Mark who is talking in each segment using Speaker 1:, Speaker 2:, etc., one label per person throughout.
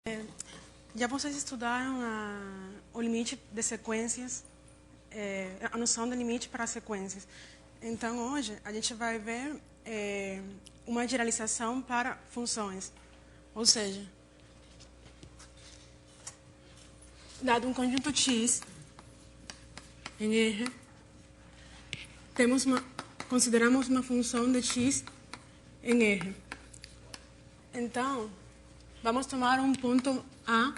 Speaker 1: Já vocês estudaram o limite de sequências, a noção de limite para sequências. Então, hoje, a gente vai ver uma generalização para funções. Ou seja, dado um conjunto X em R, consideramos uma função de X em R. Então, vamos tomar um ponto A,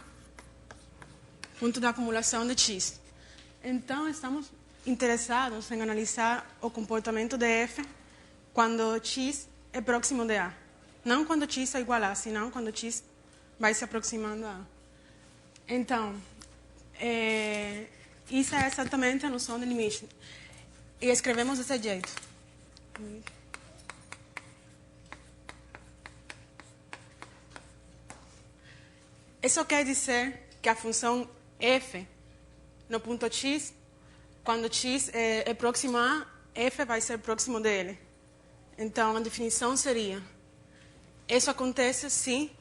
Speaker 1: ponto da acumulação de X. Então, estamos interessados em analisar o comportamento de F quando X é próximo de A. Não quando X é igual a A, senão quando X vai se aproximando a A. Então, isso é exatamente a noção de limite. E escrevemos desse jeito. Isso quer dizer que a função f no ponto x, quando x é próximo a, f vai ser próximo dele. Então, a definição seria: isso acontece se,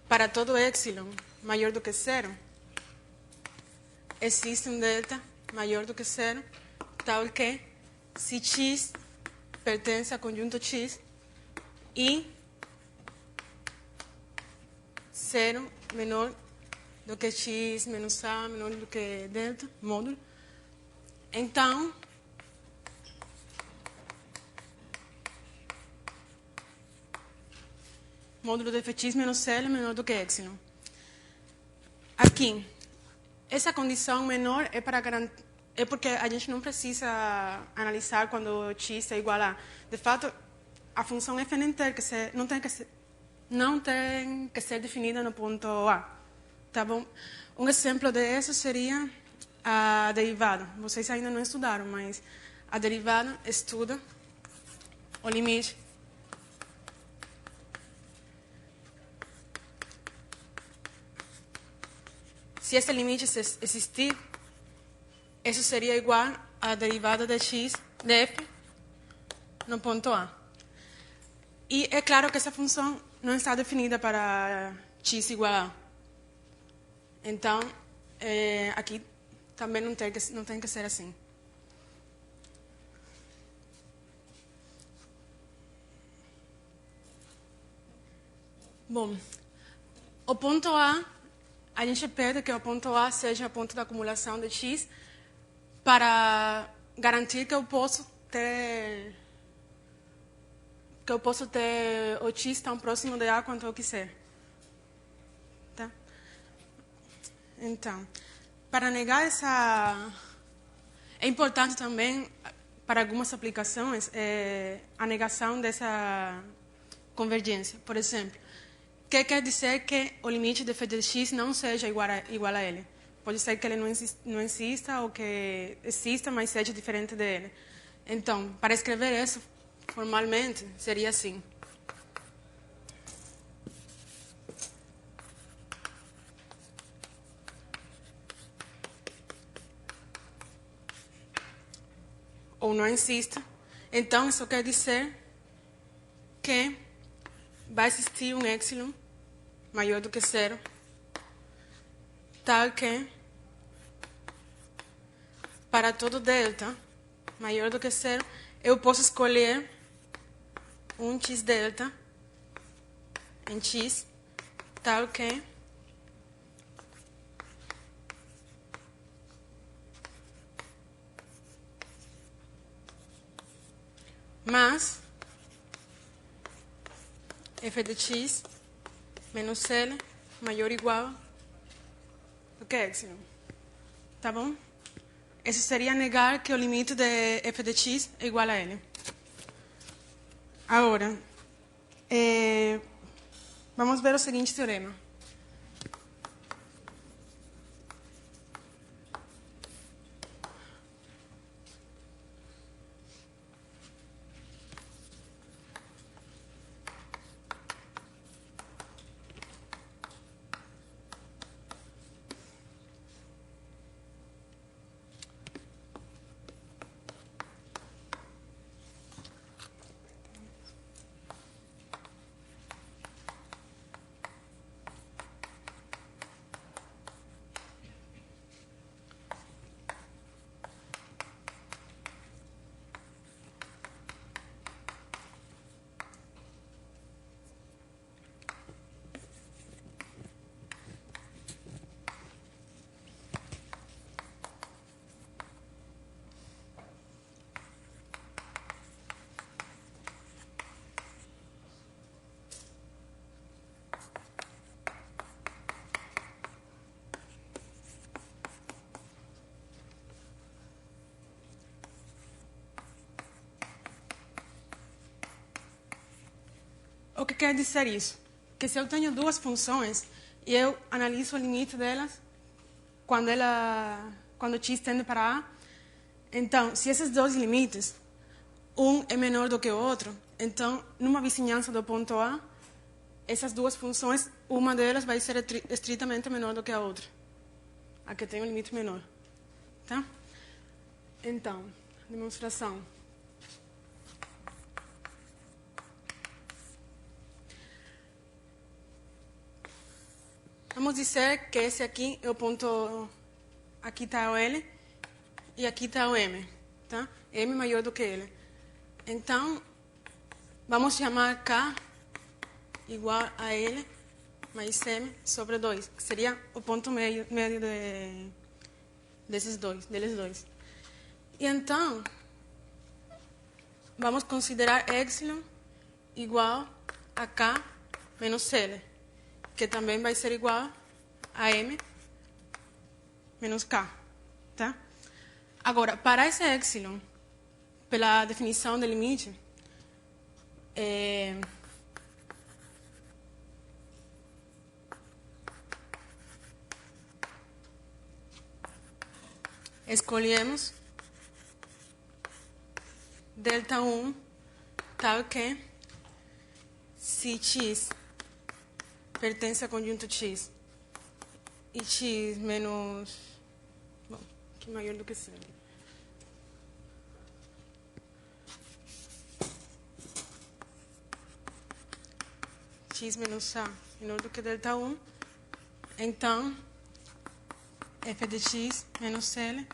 Speaker 1: para todo epsilon maior do que zero, existe um delta maior do que zero, tal que, se x pertence ao conjunto x e 0 menor do que x menos a, menor do que delta, módulo. Então, módulo de fx menos L é menor do que epsilon. Aqui, essa condição menor é porque a gente não precisa analisar quando x é igual a. De fato, a função f não tem que ser definida no ponto A. Tá bom? Um exemplo disso seria a derivada. Vocês ainda não estudaram, mas a derivada estuda o limite se esse limite existir, isso seria igual à derivada de x de f no ponto A. E é claro que essa função não está definida para x igual a. Então, aqui também não tem que ser assim. Bom, o ponto a gente pede que o ponto A seja o ponto da acumulação de x para garantir que eu posso ter o x tão próximo de A quanto eu quiser. Tá? Então, para negar essa... É importante também, para algumas aplicações, a negação dessa convergência. Por exemplo, que quer dizer que o limite de f de x não seja igual a L. Pode ser que ele não exista ou que exista, mas seja diferente dele. Então, para escrever isso formalmente, seria assim. Ou não exista. Então, isso quer dizer que vai existir um epsilon maior do que zero, tal que, para todo delta maior do que zero, eu posso escolher um x delta em x, tal que mais f de x menos L maior ou igual do que epsilon. Tá bom? Isso seria negar que o limite de f de x é igual a L. Agora, vamos ver o seguinte teorema. O que quer dizer isso? Que se eu tenho duas funções e eu analiso o limite delas quando x tende para a, então, se esses dois limites, um é menor do que o outro, então, numa vizinhança do ponto A, essas duas funções, uma delas vai ser estritamente menor do que a outra. A que tem um limite menor. Tá? Então, demonstração. Vamos dizer que esse aqui é o ponto... Aqui está o L e aqui está o M. Tá? M maior do que L. Então, vamos chamar K igual a L mais M sobre 2, que seria o ponto médio deles dois. E então, vamos considerar epsilon igual a K menos L, que também vai ser igual a M menos K. Tá? Agora, para esse epsilon, pela definição do limite, escolhemos delta 1 tal que se x pertence ao conjunto x e x menos... Bom, que maior do que 0. X menos a menor do que delta 1, então f de x menos L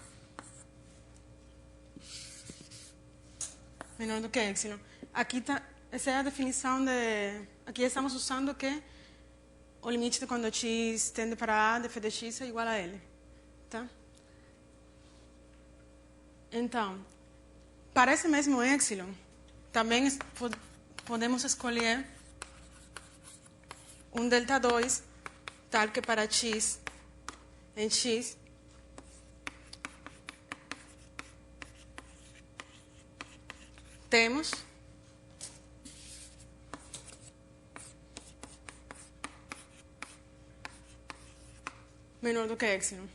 Speaker 1: menor do que epsilon. Aqui tá, essa é a definição de... Aqui estamos usando que o limite de quando x tende para a de f de x é igual a L. Tá? Então, para esse mesmo epsilon, também podemos escolher um delta 2, tal que para x em x temos menor do que epsilon.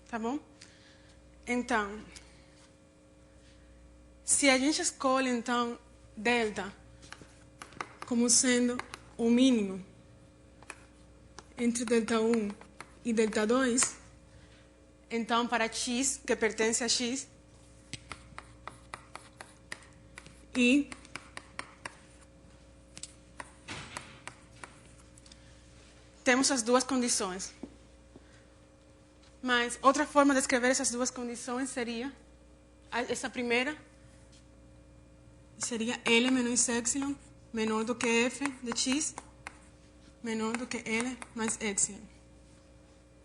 Speaker 1: Tá bom? Então, se a gente escolhe, então, delta como sendo o mínimo entre delta 1 e delta 2, então, para x, que pertence a x, e temos as duas condições. Mas outra forma de escrever essas duas condições seria, essa primeira seria L menos epsilon menor do que f de x menor do que L mais epsilon.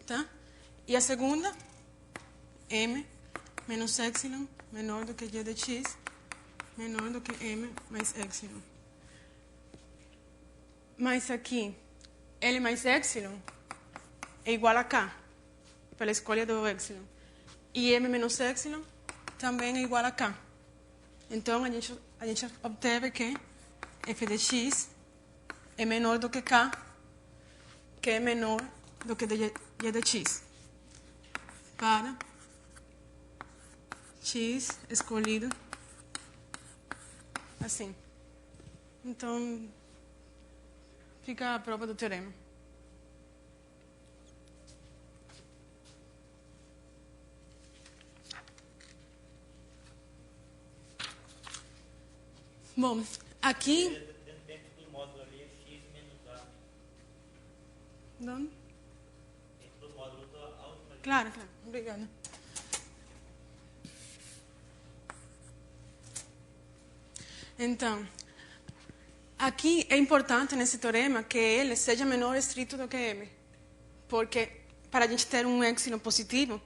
Speaker 1: Tá? E a segunda, M menos epsilon menor do que G de x menor do que M mais epsilon. Mas aqui, L mais epsilon é igual a K, pela escolha do epsilon. E M menos epsilon também é igual a K. Então, a gente obteve que f de x é menor do que K, que é menor do que G de x. Para x escolhido assim. Então, fica a prova do teorema. Bom, aqui...
Speaker 2: Dentro do módulo ali é x menos a.
Speaker 1: Onde?
Speaker 2: Dentro do módulo da última.
Speaker 1: Claro. Obrigada. Então, aqui é importante nesse teorema que L seja menor estrito do que M. Porque para a gente ter um epsilon positivo,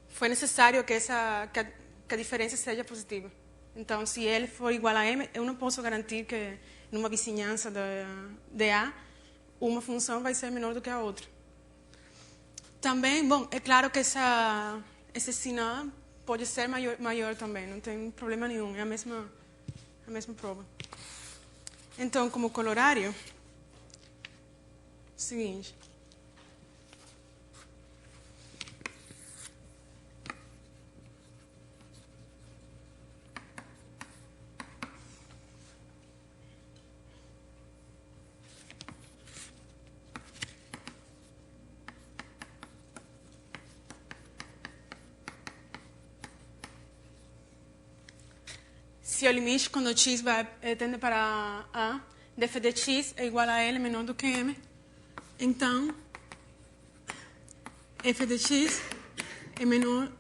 Speaker 1: foi necessário que a diferença seja positiva. Então, se L for igual a M, eu não posso garantir que numa vizinhança de A, uma função vai ser menor do que a outra. Também, bom, é claro que esse sinal pode ser maior também, não tem problema nenhum, é a mesma prova. Então, como colorário, seguinte. Se o limite quando x tende para a, de f de x é igual a L menor do que M, então f de x é menor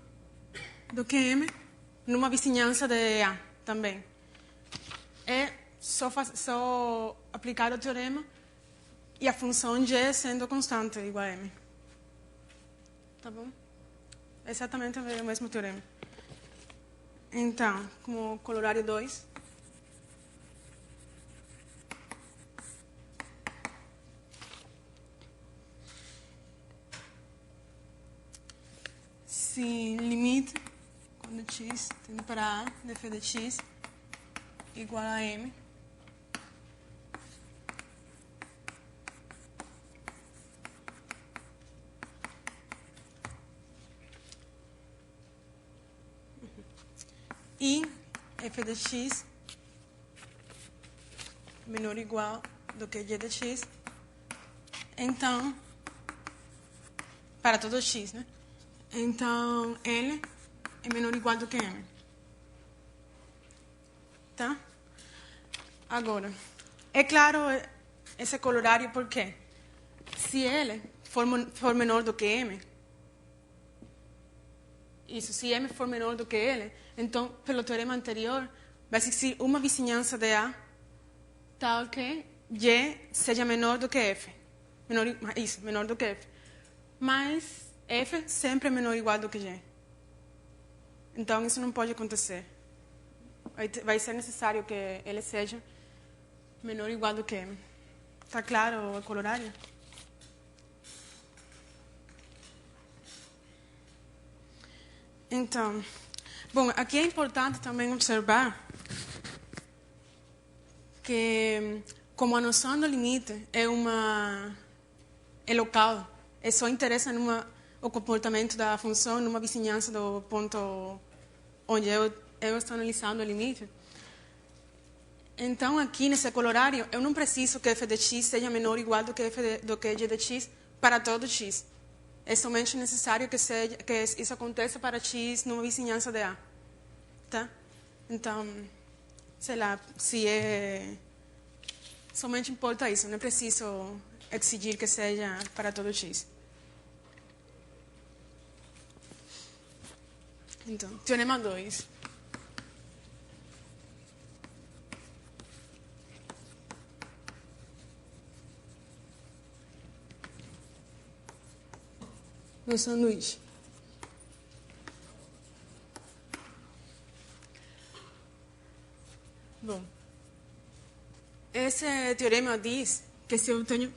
Speaker 1: do que M numa vizinhança de A também. É só aplicar o teorema e a função g sendo constante igual a M. Tá bom? É exatamente o mesmo teorema. Então, como colorário 2, se limite, quando x tende para A, de f de x igual a M, e f de x menor ou igual do que g de x, então, para todo x, né? Então, L é menor ou igual do que M. Tá? Agora, é claro esse colorário porque se L for menor do que M, isso, se M for menor do que L, então, pelo teorema anterior, vai existir uma vizinhança de A tal que G seja menor do que F. Menor do que F. Mas F sempre é menor ou igual do que G. Então, isso não pode acontecer. Vai ser necessário que ele seja menor ou igual do que M. Está claro o colorário? Então, bom, aqui é importante também observar que, como a noção do limite é local, só interessa o comportamento da função numa vizinhança do ponto onde eu estou analisando o limite. Então, aqui nesse colorário, eu não preciso que f de x seja menor ou igual do que g de x para todo x. É somente necessário que isso aconteça para x numa vizinhança de A. Tá? Então, sei lá, somente importa isso, não é preciso exigir que seja para todo x. Então, teorema 2. No sanduíche. Bom, esse teorema diz que se eu tenho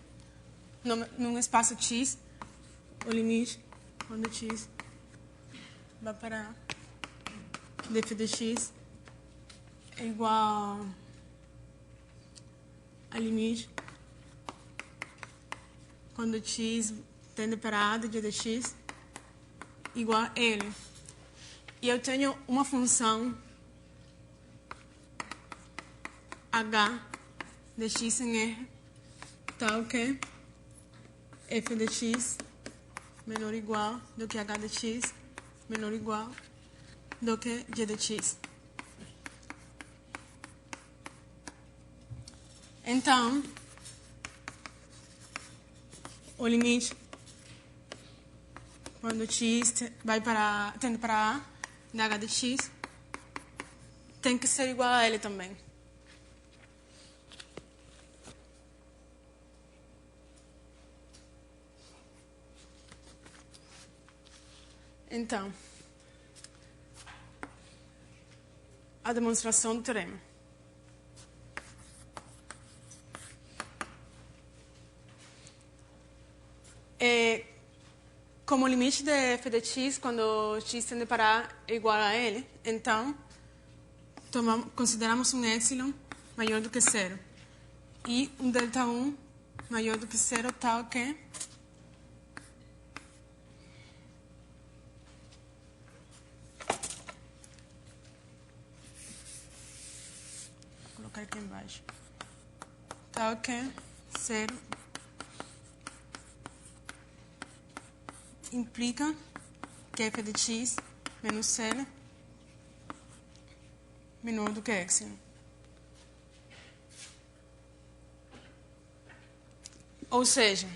Speaker 1: num espaço x, o limite, quando x vai para df de x é igual a limite quando x tende para a de g de x igual a L. E eu tenho uma função h de x em R tal que f de x menor ou igual do que h de x menor ou igual do que g de x. Então, o limite quando x tende para A de h de x tem que ser igual a L também. Então, a demonstração do teorema. Como o limite de f de x, quando x tende para A é igual a L, então, consideramos um epsilon maior do que zero. e um delta 1 maior do que 0, tal que vou colocar aqui embaixo, tal que 0 implica que f de x menos L menor do que epsilon. Ou seja,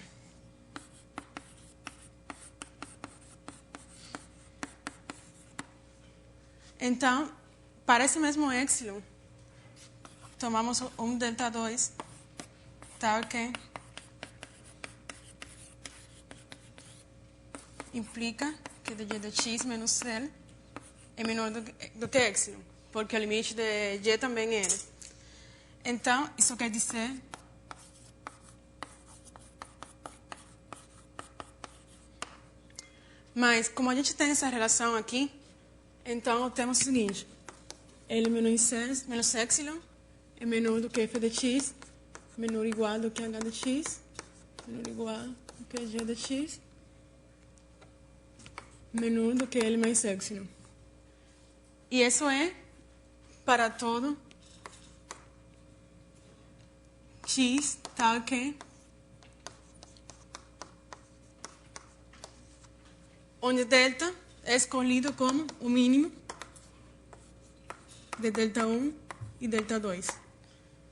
Speaker 1: então, para esse mesmo epsilon, tomamos um delta 2, tal que implica que de g de x menos L é menor do que epsilon, porque o limite de g também é L. Então, isso quer dizer mas, como a gente tem essa relação aqui, então temos o seguinte: L menos epsilon é menor do que f de x, menor ou igual do que h de x, menor ou igual do que g de x, menor do que L mais epsilon. E isso é para todo x tal que onde delta é escolhido como o mínimo de delta 1 e delta 2,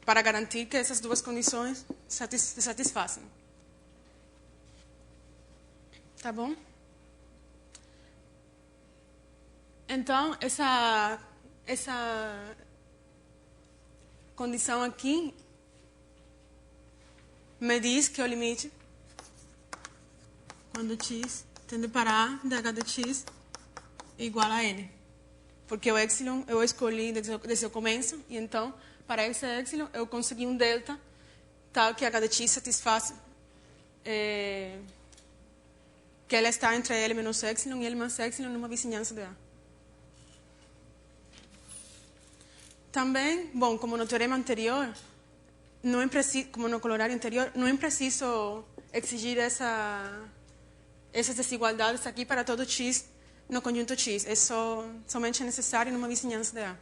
Speaker 1: para garantir que essas duas condições se satisfaçam. Tá bom? Então, essa condição aqui me diz que o limite, quando x tende para a de h de x é igual a n. Porque o epsilon eu escolhi desde o começo, e então, para esse epsilon, eu consegui um delta tal que h de x satisfaz que ela está entre L menos epsilon e L mais epsilon numa vizinhança de A. Também, bom, como no teorema anterior, não é preciso, como no colorário anterior, não é preciso exigir essas desigualdades aqui para todo x no conjunto x. É somente necessário numa vizinhança de A.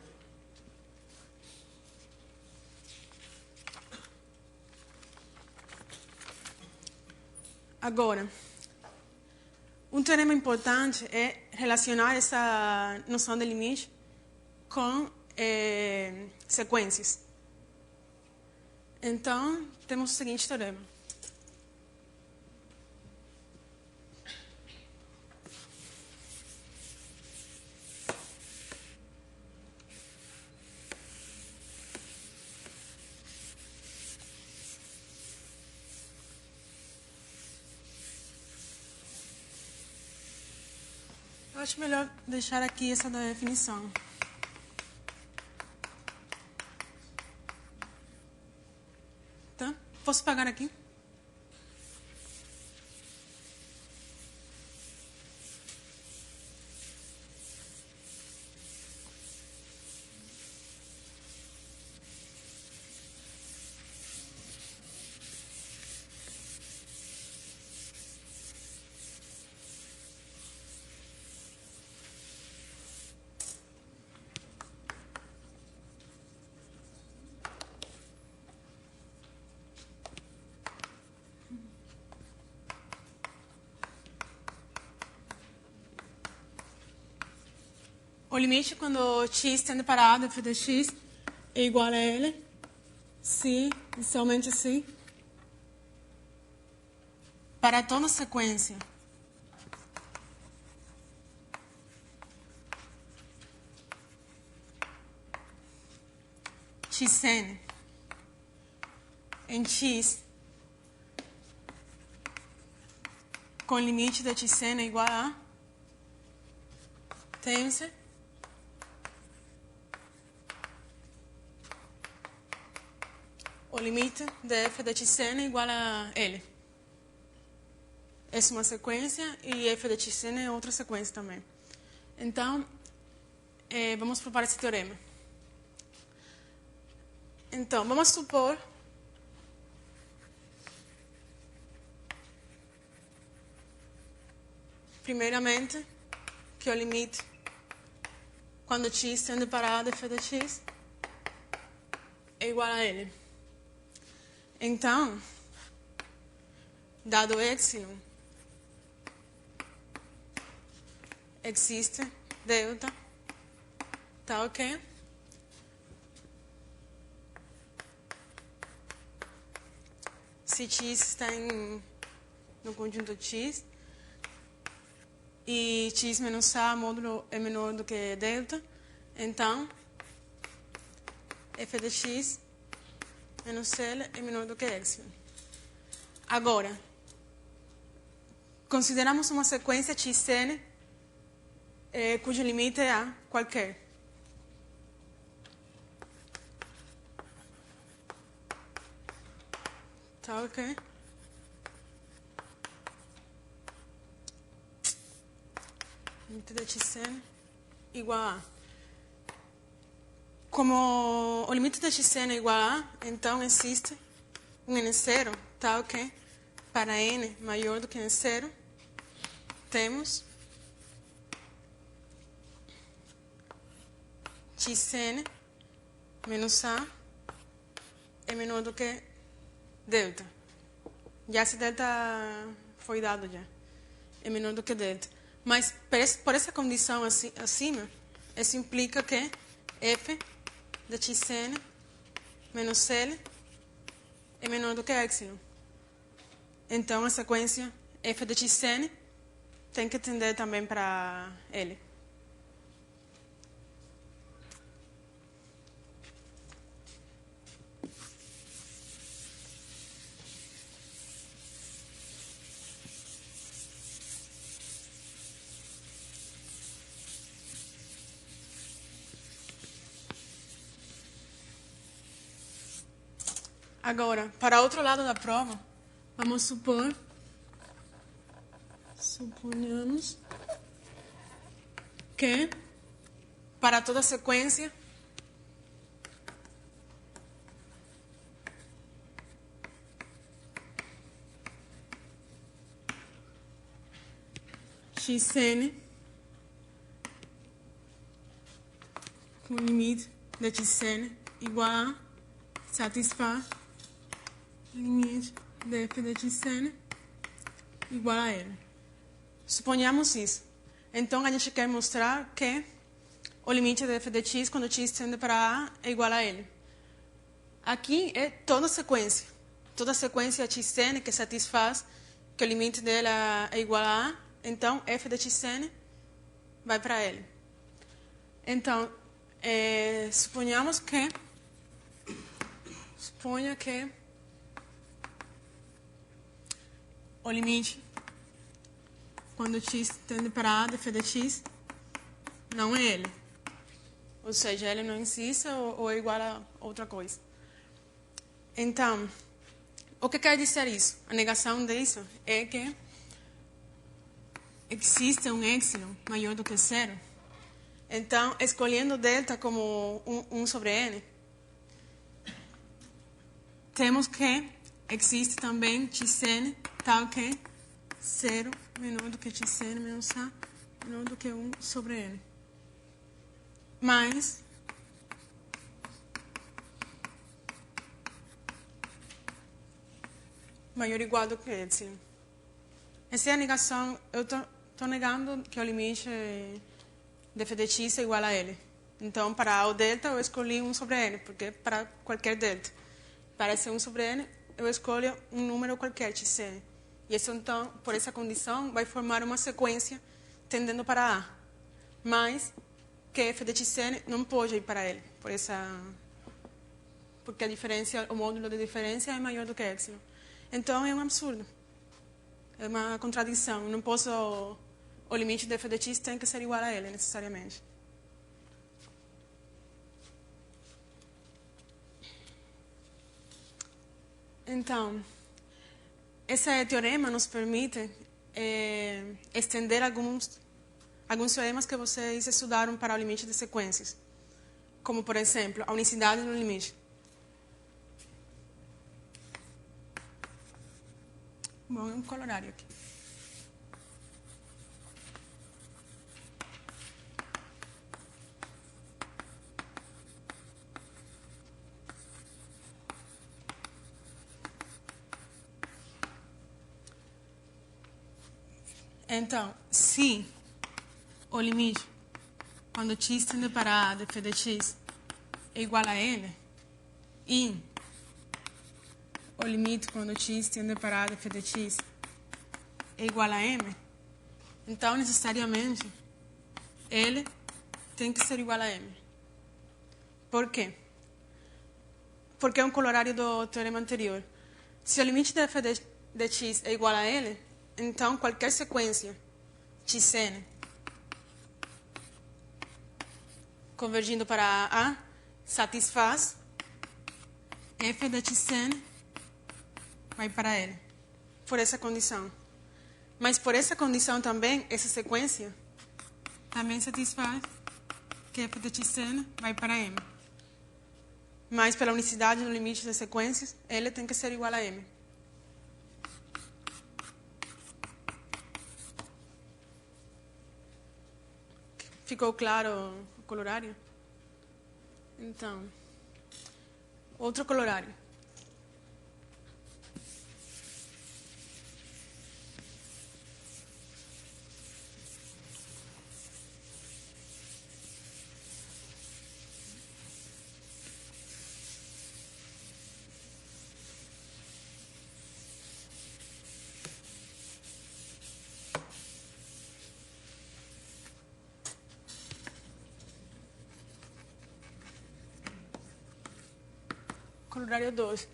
Speaker 1: Agora, um teorema importante é relacionar essa noção de limite com sequências. Então, temos o seguinte teorema. Eu acho melhor deixar aqui essa definição. Tá? Posso pagar aqui? O limite quando x tende para a de f de x é igual a L, se e somente se para toda sequência xn em x com limite de xn é igual a tensor o limite de f de xn é igual a L. Essa é uma sequência e f de xn é outra sequência também. Então, vamos provar esse teorema. Então, vamos supor primeiramente, que o limite, quando x tende para a de f de x, é igual a L. Então, dado epsilon, existe delta, tá ok? Se x está no conjunto x, e x menos a módulo é menor do que delta, então f de x menos L é menor do que epsilon. Agora, consideramos uma sequência xn cujo limite é a qualquer. Tá ok? Limite de xn igual a. Como o limite de xn é igual a, então existe um n0, tá ok? Para n maior do que n0, temos xn menos a é menor do que delta. Já esse delta foi dado já. É menor do que delta. Mas por essa condição acima, isso implica que f de xn menos L é menor do que epsilon. Então, a sequência f de xn tem que tender também para L. Agora, para outro lado da prova, vamos suponhamos que para toda sequência xn com limite de xn igual a satisfaz limite de f de xn igual a L. Suponhamos isso. Então, a gente quer mostrar que o limite de f de x, quando x tende para a, é igual a L. Aqui é toda sequência. Toda sequência xn que satisfaz que o limite dela é igual a A, então f de xn vai para L. Então, suponha que o limite, quando x tende para a de f de x, não é L. Ou seja, L não existe ou é igual a outra coisa. Então, o que quer dizer isso? A negação disso é que existe um epsilon maior do que zero. Então, escolhendo delta como 1 sobre n, temos que existe também xn tal que 0 menor do que xn menos a menor do que 1 sobre n. Mas maior ou igual do que epsilon. Essa é a negação. Eu estou negando que o limite de f de x é igual a L. Então, para o delta, eu escolhi 1 sobre n, porque para qualquer delta. Para esse 1 sobre n, eu escolho um número qualquer, xn. E isso, então, por essa condição, vai formar uma sequência tendendo para A. Mas que f de xn não pode ir para L, porque a diferença, o módulo de diferença é maior do que epsilon. Então, é um absurdo. É uma contradição. Não posso... O limite de f de x tem que ser igual a L, necessariamente. Então, esse teorema nos permite estender alguns teoremas que vocês estudaram para o limite de sequências. Como, por exemplo, a unicidade no limite. Bom, é um colorário aqui. Então, se o limite, quando x tende para a de f de x é igual a L, e o limite quando x tende para a de f de x é igual a M, então, necessariamente, L tem que ser igual a M. Por quê? Porque é um corolário do teorema anterior. Se o limite de f de x é igual a L, então qualquer sequência xn convergindo para A satisfaz f de xn vai para L. Por essa condição. Mas por essa condição também, essa sequência também satisfaz que f de xn vai para M. Mas pela unicidade no limite das sequências, L tem que ser igual a M. Ficou claro o colorário? Então, outro colorário. Colorário 2,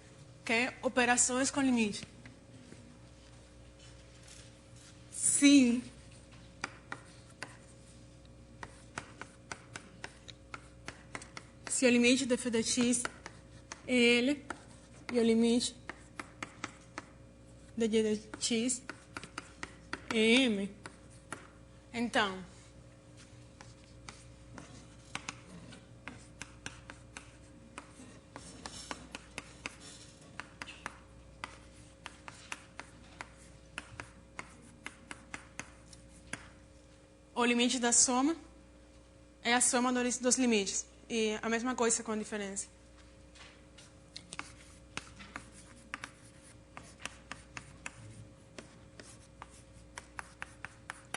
Speaker 1: que é operações com limite. Se o limite de f de x é L e o limite de g de x é M, então o limite da soma é a soma dos limites. E a mesma coisa com diferença.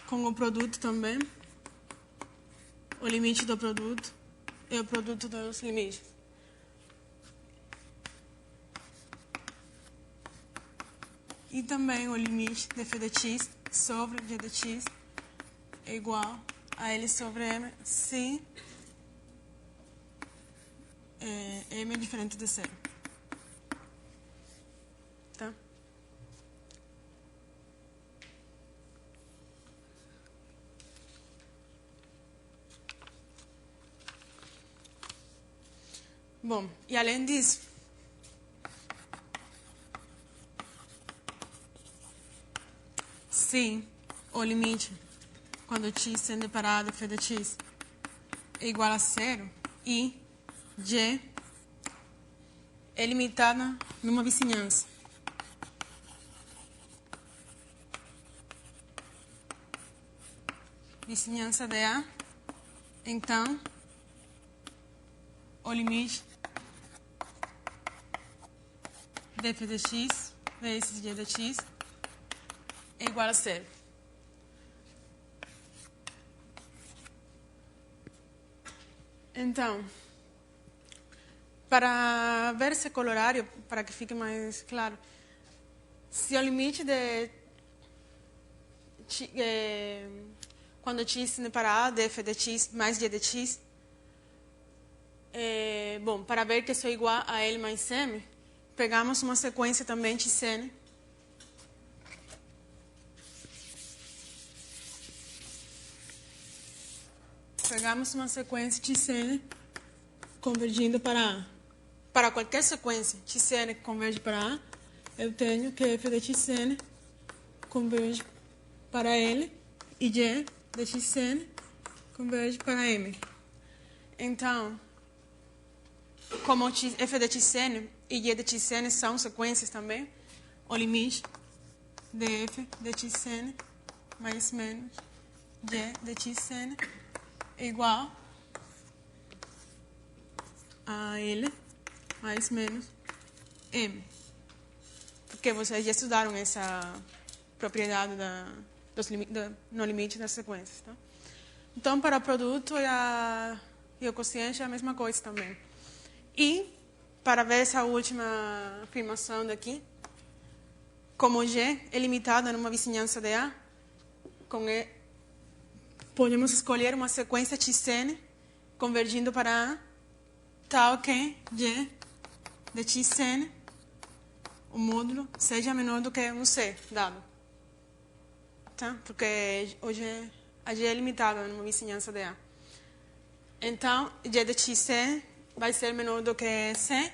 Speaker 1: Com o produto também. O limite do produto é o produto dos limites. E também o limite de f de x sobre g de x é igual a L sobre M se M é diferente de zero. Tá? Bom, e além disso, se o limite quando x tende para a de f de x é igual a zero e g é limitada numa vizinhança. Vizinhança de A, então o limite de f de x vezes g de x é igual a zero. Então, para ver esse colorário, para que fique mais claro, se o limite de quando x tende para A de f de x mais g de x, bom, para ver que isso é igual a L mais M, pegamos uma sequência também xn. Pegamos uma sequência xn convergindo para A. Para qualquer sequência xn que converge para A, eu tenho que f de xn converge para L e g de xn converge para M. Então, como f de xn e g de xn são sequências também, o limite de f de xn mais menos g de xn é igual a L mais menos M. Porque vocês já estudaram essa propriedade no limite das sequências. Tá? Então, para o produto e o quociente é a mesma coisa também. E, para ver essa última afirmação daqui, como G é limitada numa vizinhança de A, podemos escolher uma sequência xn convergindo para A, tal que G de xn, o módulo, seja menor do que um C dado. Tá? Porque hoje a G é limitada numa vizinhança de A. Então, G de xn vai ser menor do que C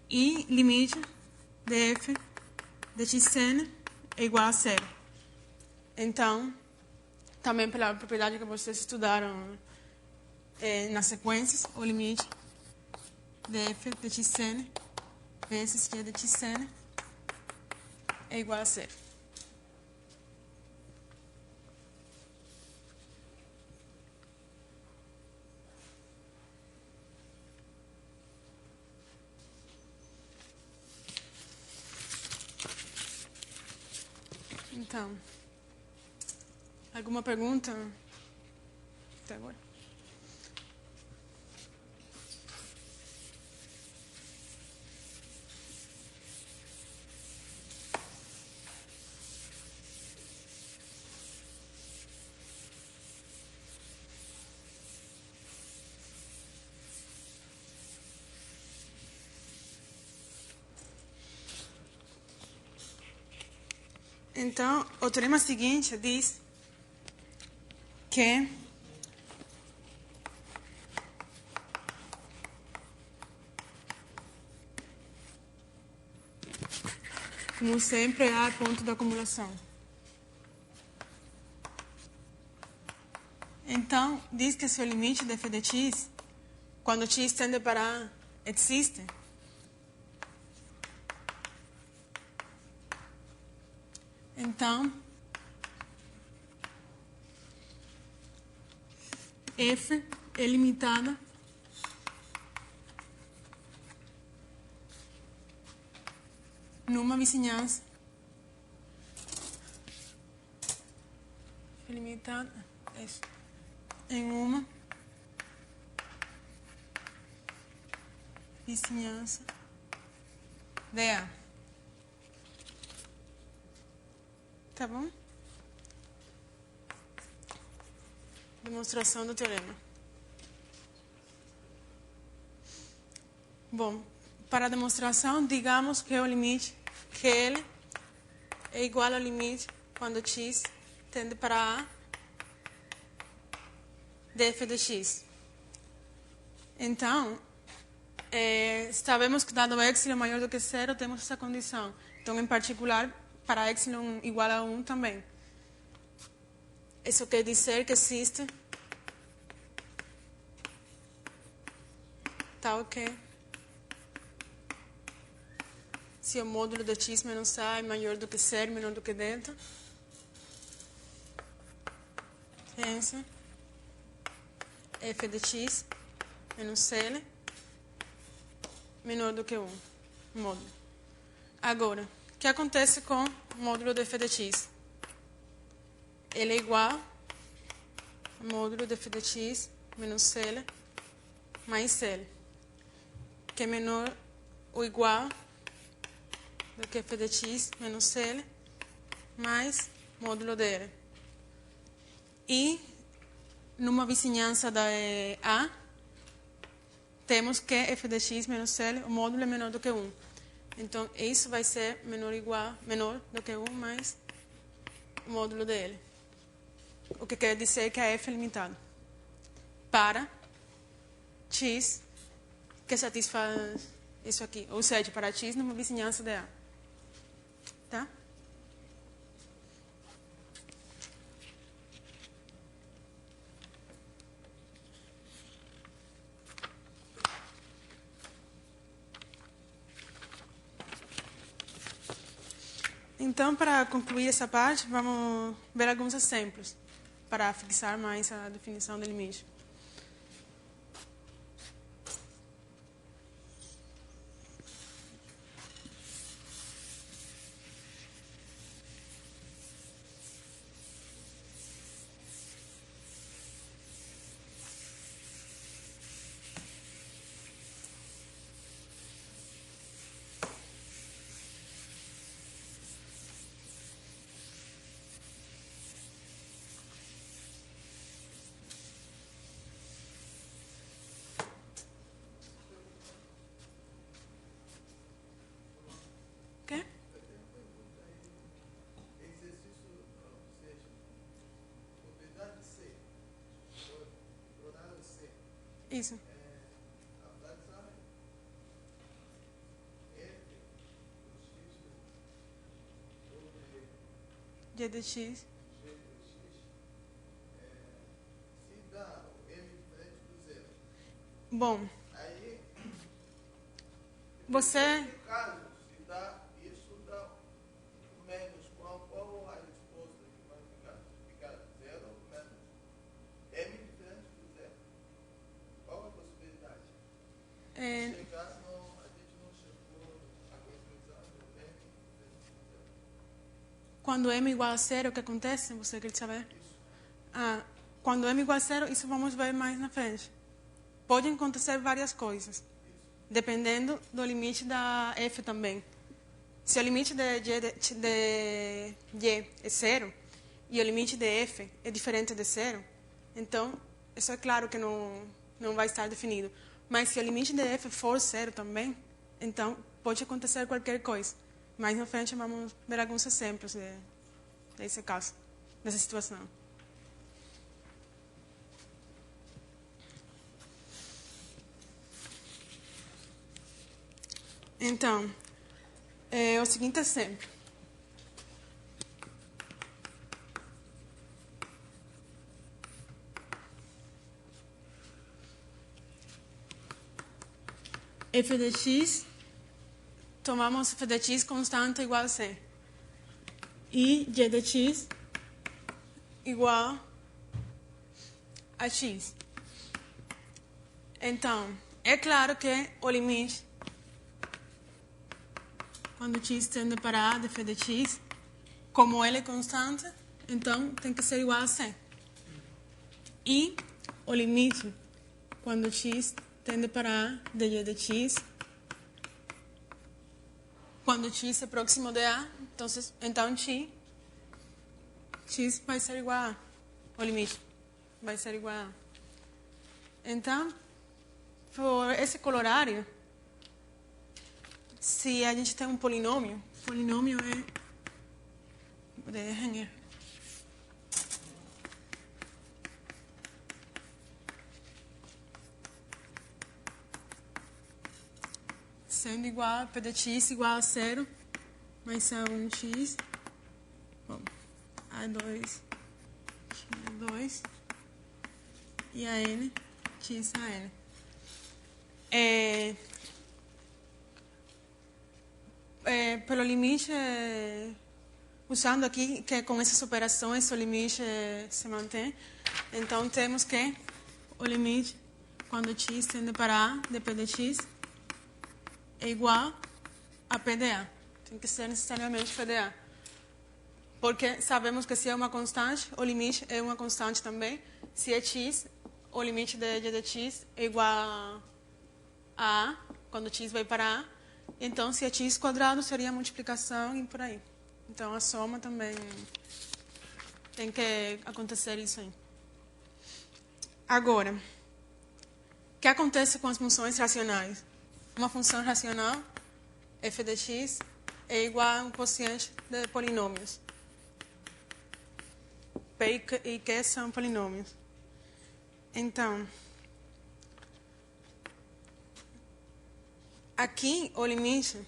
Speaker 1: e limite de f de xn é igual a zero. Então, também pela propriedade que vocês estudaram nas sequências, o limite de f de xn vezes g de xn é igual a zero. Então, alguma pergunta até agora? Então, o teorema seguinte diz que como sempre A é ponto de acumulação. Então, diz que se o limite de f de x, quando x tende para A, existe, então, f é limitada numa vizinhança limitada em uma vizinhança de A. Tá bom? Demonstração do teorema. Bom, para a demonstração, digamos que o limite QL é igual ao limite quando x tende para A de f de x. Então, sabemos que dado epsilon maior do que zero, temos essa condição. Então, em particular, para epsilon igual a 1 também. Isso quer dizer que existe tal que se o módulo de x menos a é maior do que zero, menor do que delta, esse f de x menos L menor do que 1, módulo. Agora, o que acontece com o módulo de f de x? Ele é igual ao módulo de f de x menos L mais L, que é menor ou igual do que f de x menos L mais módulo dele. E numa vizinhança da A, temos que f de x menos L, o módulo é menor do que 1. Então, isso vai ser menor do que 1 mais o módulo dele. O que quer dizer que a f é limitada para x que satisfaz isso aqui. Ou seja, para x numa vizinhança de A. Tá? Então, para concluir essa parte, vamos ver alguns exemplos para fixar mais a definição do limite. Isso. G de x. Bom, você...
Speaker 3: Nesse caso, se dá isso, dá menos qual a resposta que vai ficar? Ficar zero ou menos? M diferente do zero. Qual a possibilidade?
Speaker 1: É,
Speaker 3: Chegar, não, a gente não chegou à conclusão do M diferente do zero.
Speaker 1: quando m igual a zero, o que acontece? Você quer saber? Ah, quando m igual a zero, isso vamos ver mais na frente. Podem acontecer várias coisas, dependendo do limite da f também. Se o limite de y é zero e o limite de f é diferente de zero, então, isso é claro que não vai estar definido. Mas se o limite de f for zero também, então pode acontecer qualquer coisa. Mais na frente vamos ver alguns exemplos desse caso, dessa situação. Então, é o seguinte exemplo. F de x, tomamos f de x constante igual a c. E g de x igual a x. Então, é claro que o limite, quando x tende para a de f de x, como ele é constante, então tem que ser igual a c. E o limite, quando x tende para a de g de x, quando x é próximo de a, então x vai ser igual a, o limite vai ser igual a. Então, por esse colorário, se a gente tem um polinômio é... Sendo igual a p de x igual a zero, mais a1x, bom, a2, x2, e a n, x a n. Pelo limite, usando aqui que com essas operações o limite se mantém, então temos que o limite, quando x tende para a de p de x, é igual a p de a. Tem que ser necessariamente p de a. Porque sabemos que se é uma constante, o limite é uma constante também. Se é x, o limite de g de x é igual a quando x vai para a. Então, se é x quadrado, seria a multiplicação e por aí. Então, a soma também tem que acontecer isso aí. Agora, o que acontece com as funções racionais? Uma função racional, f de x, é igual a um quociente de polinômios. P e Q são polinômios. Então, aqui o limite,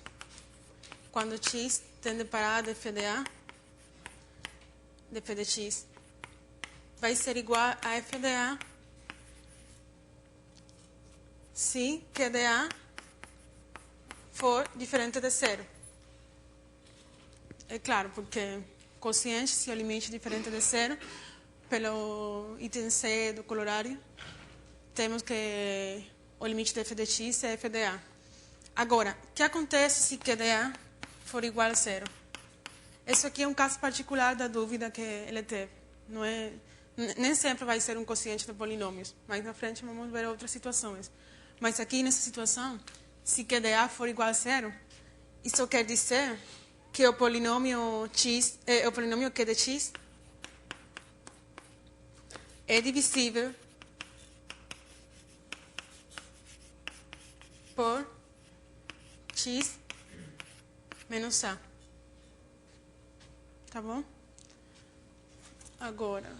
Speaker 1: quando x tende para a de f de a, de f de x, vai ser igual a f de a se q de a for diferente de zero. É claro, porque quociente, se o limite é diferente de zero, pelo item C do colorário, temos que o limite de f de x é f de a. Agora, o que acontece se q de a for igual a zero? Esse aqui é um caso particular da dúvida que ele teve. Não é, nem sempre vai ser um quociente de polinômios. Mais na frente vamos ver outras situações. Mas aqui nessa situação, se q de a for igual a zero, isso quer dizer que o polinômio q de x é divisível por x menos a. Tá bom? Agora,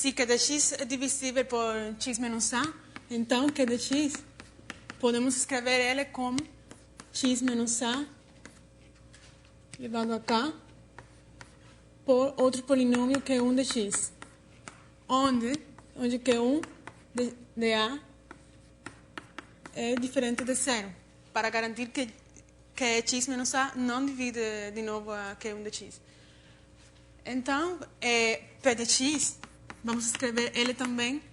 Speaker 1: se Q de x é divisível por x menos a, então Q de x podemos escrever ele como x menos a elevado a k por outro polinômio Q1 de x, onde Q1 de a é diferente de zero, para garantir que x menos a não divide de novo a Q1 de x. Então, P de x, vamos escrever ele também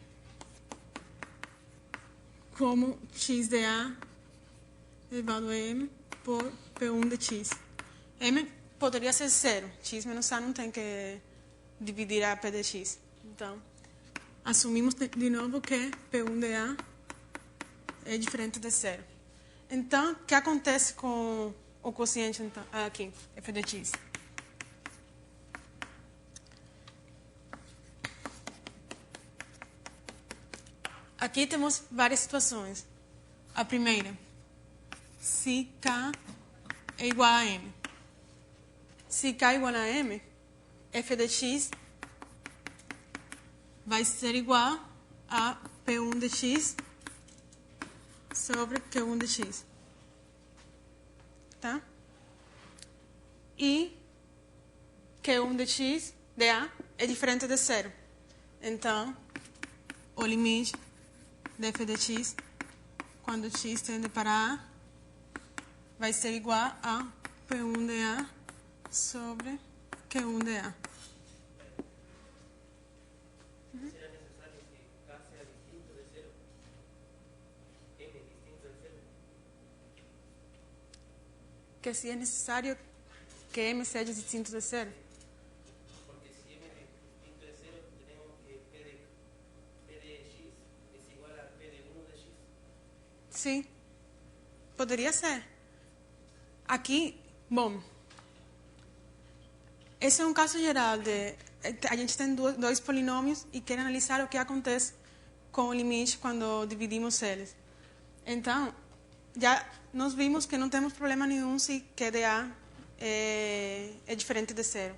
Speaker 1: como x de a elevado a m por P1 de x. M poderia ser zero. X menos a não tem que dividir a P de x. Então, assumimos de novo que P1 de a é diferente de zero. Então, o que acontece com o quociente então, aqui, f de x? Aqui temos várias situações. A primeira, se k é igual a m. Se k é igual a m, f de x vai ser igual a P1 de x sobre Q1 de x. Tá? E Q1 de x, de a, é diferente de zero. Então, o limite de f de x, quando x tende para a, vai ser igual a P1 de a sobre Q1 de a.
Speaker 2: ¿Será necesario que K sea distinto de cero? M distinto de cero.
Speaker 1: Que si é necessário que m seja distinto de zero.
Speaker 2: Porque si M es distinto de cero, tenemos que P de x es igual a P de 1 de x.
Speaker 1: Sim, poderia ser. Aqui, bom, esse é um caso geral de a gente tem dois polinômios e quer analisar o que acontece com o limite quando dividimos eles. Então, já nós vimos que não temos problema nenhum se Q de a é diferente de zero.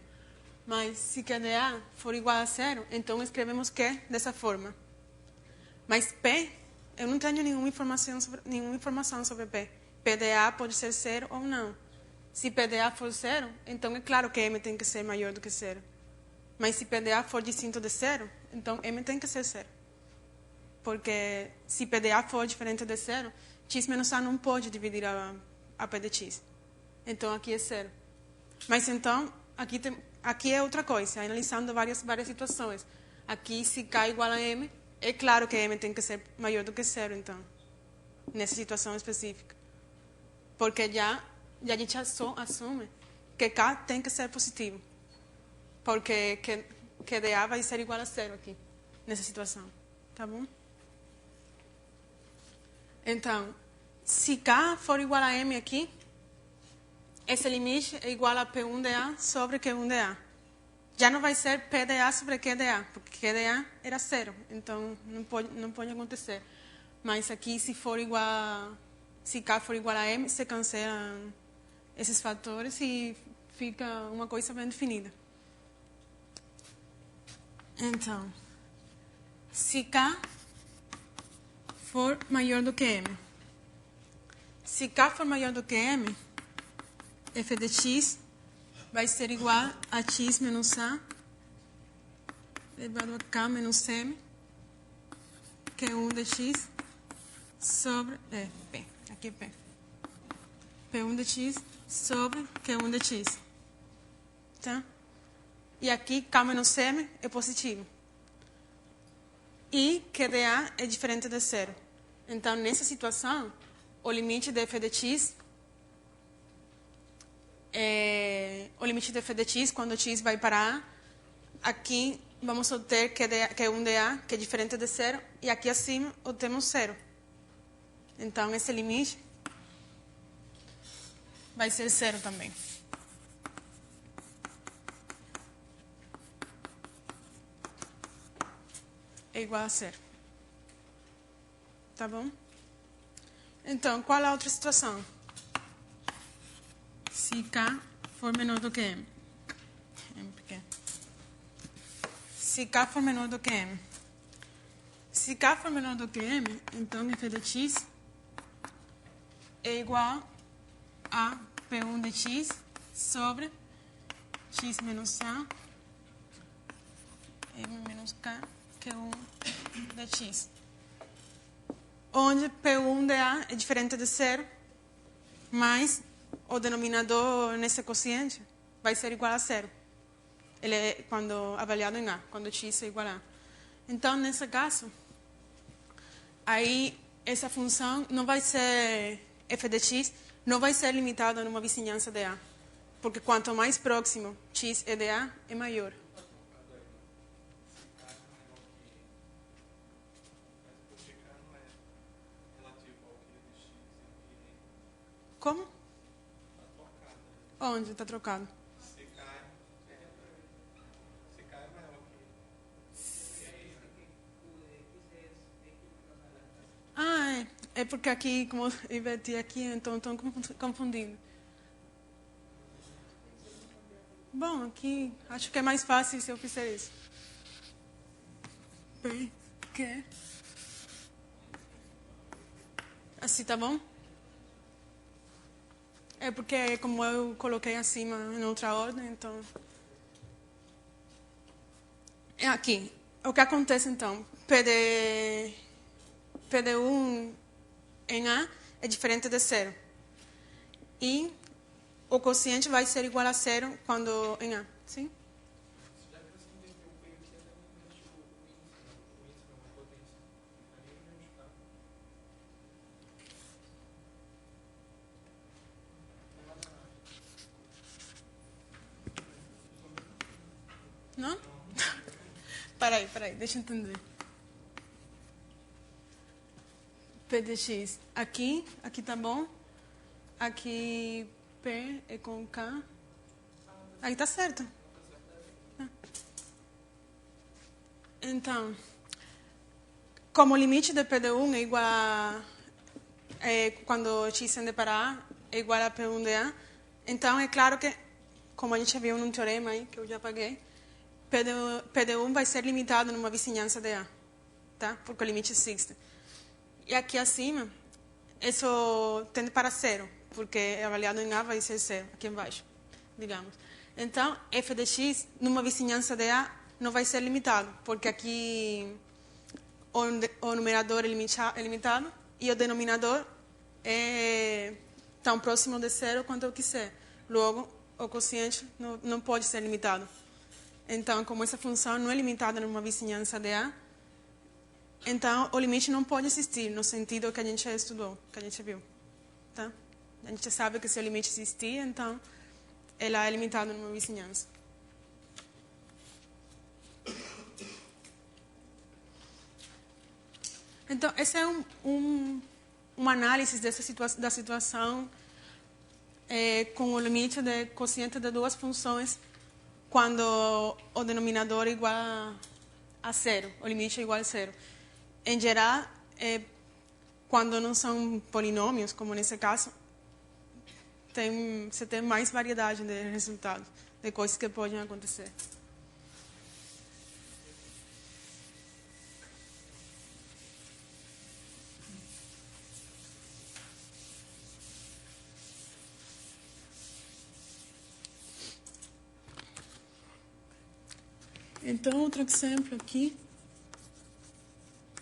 Speaker 1: Mas se Q de a for igual a zero, então escrevemos Q dessa forma. Mas P, eu não tenho nenhuma informação sobre P. P de a pode ser zero ou não. Se P de a for zero, então é claro que M tem que ser maior do que zero. Mas se P de a for distinto de zero, então M tem que ser zero. Porque se P de a for diferente de zero, x menos a não pode dividir a P de x. Então aqui é zero. Mas então, aqui é outra coisa, analisando várias situações. Aqui, se K é igual a M, é claro que M tem que ser maior do que zero, então, nessa situação específica. Porque já a gente assume que K tem que ser positivo. Porque Q de A vai ser igual a zero aqui, nessa situação. Tá bom? Então, se K for igual a M aqui, esse limite é igual a P1 de A sobre Q1 de A. Já não vai ser P de A sobre Q de A, porque Q de A era zero, então não pode acontecer. Mas aqui, se K for igual a M, se cancelam esses fatores e fica uma coisa bem definida. Então, se K for maior do que M. Se K for maior do que M, f de x vai ser igual a x menos a elevado a k menos m, que é 1 de x sobre P. Aqui é P. P1 de x sobre Q1 de x. Tá? E aqui k menos m é positivo. E Q de A é diferente de zero. Então, nessa situação, o limite de f de x quando x vai para A, aqui vamos obter Q1 de A, que é diferente de zero, e aqui acima obtemos zero. Então, esse limite vai ser zero também. É igual a zero. Tá bom? Então, qual é a outra situação? Se K for menor do que M. M pequeno. Se se K for menor do que M. Se K for menor do que M, então f de x é igual a P1 de x sobre x menos A M menos K, que é 1 de x. Onde P1 de A é diferente de zero, mas o denominador nesse quociente vai ser igual a zero. Ele é quando avaliado em A, quando x é igual a A. Então, nesse caso, aí essa função não vai ser f de x, não vai ser limitada numa vizinhança de A. Porque quanto mais próximo x é de A, é maior. Como? Onde está trocado?
Speaker 2: Se cai é maior que
Speaker 1: Ah, é porque aqui, como eu inverti aqui, então estou confundindo. Bom, aqui acho que é mais fácil se eu fizer isso. Porque... Assim, tá bom? É porque como eu coloquei acima em outra ordem, então... É aqui. O que acontece, então? PD1 em A é diferente de zero. E o quociente vai ser igual a zero quando em A. Sim?
Speaker 2: Já que você entendeu o PQ, também mexe o índice não é uma potência. Aí eu vejo, tá?
Speaker 1: Não? Peraí, deixa eu entender. P de x. Aqui tá bom. Aqui P é com K. Aí tá certo. Então, como o limite de PD1 é igual a... quando x tende para A é igual a P1 de A, então é claro que, como a gente viu num teorema aí, que eu já apaguei, PD1 vai ser limitado numa vizinhança de A, tá? Porque o limite existe. E aqui acima, isso tende para zero, porque avaliado em A vai ser zero, aqui embaixo, digamos. Então, f de x numa vizinhança de A não vai ser limitado, porque aqui o numerador é limitado e o denominador é tão próximo de zero quanto eu quiser. Logo, o quociente não pode ser limitado. Então, como essa função não é limitada numa vizinhança de A, então o limite não pode existir no sentido que a gente já estudou, que a gente viu. Tá? A gente sabe que se o limite existir, então ela é limitada numa vizinhança. Então, esse é uma análise da situação com o limite de quociente de duas funções quando o denominador é igual a zero, o limite é igual a zero. Em geral, quando não são polinômios, como nesse caso, você tem mais variedade de resultados, de coisas que podem acontecer. Então, outro exemplo aqui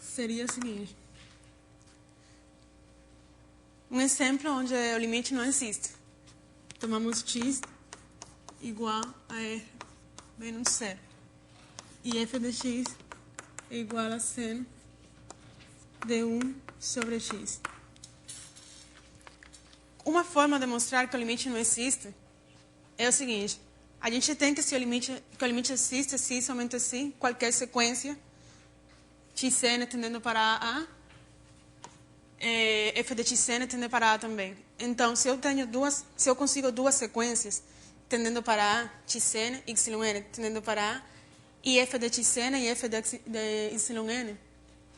Speaker 1: seria o seguinte. Um exemplo onde o limite não existe. Tomamos x igual a r menos 0. E f de x é igual a seno de 1 sobre x. Uma forma de mostrar que o limite não existe é o seguinte. A gente tem que o limite existe se somente se qualquer sequência xn tendendo para A, f de xn tendendo para A também. Então, se eu consigo duas sequências tendendo para A, xn, yn tendendo para A, e f de xn e f de yn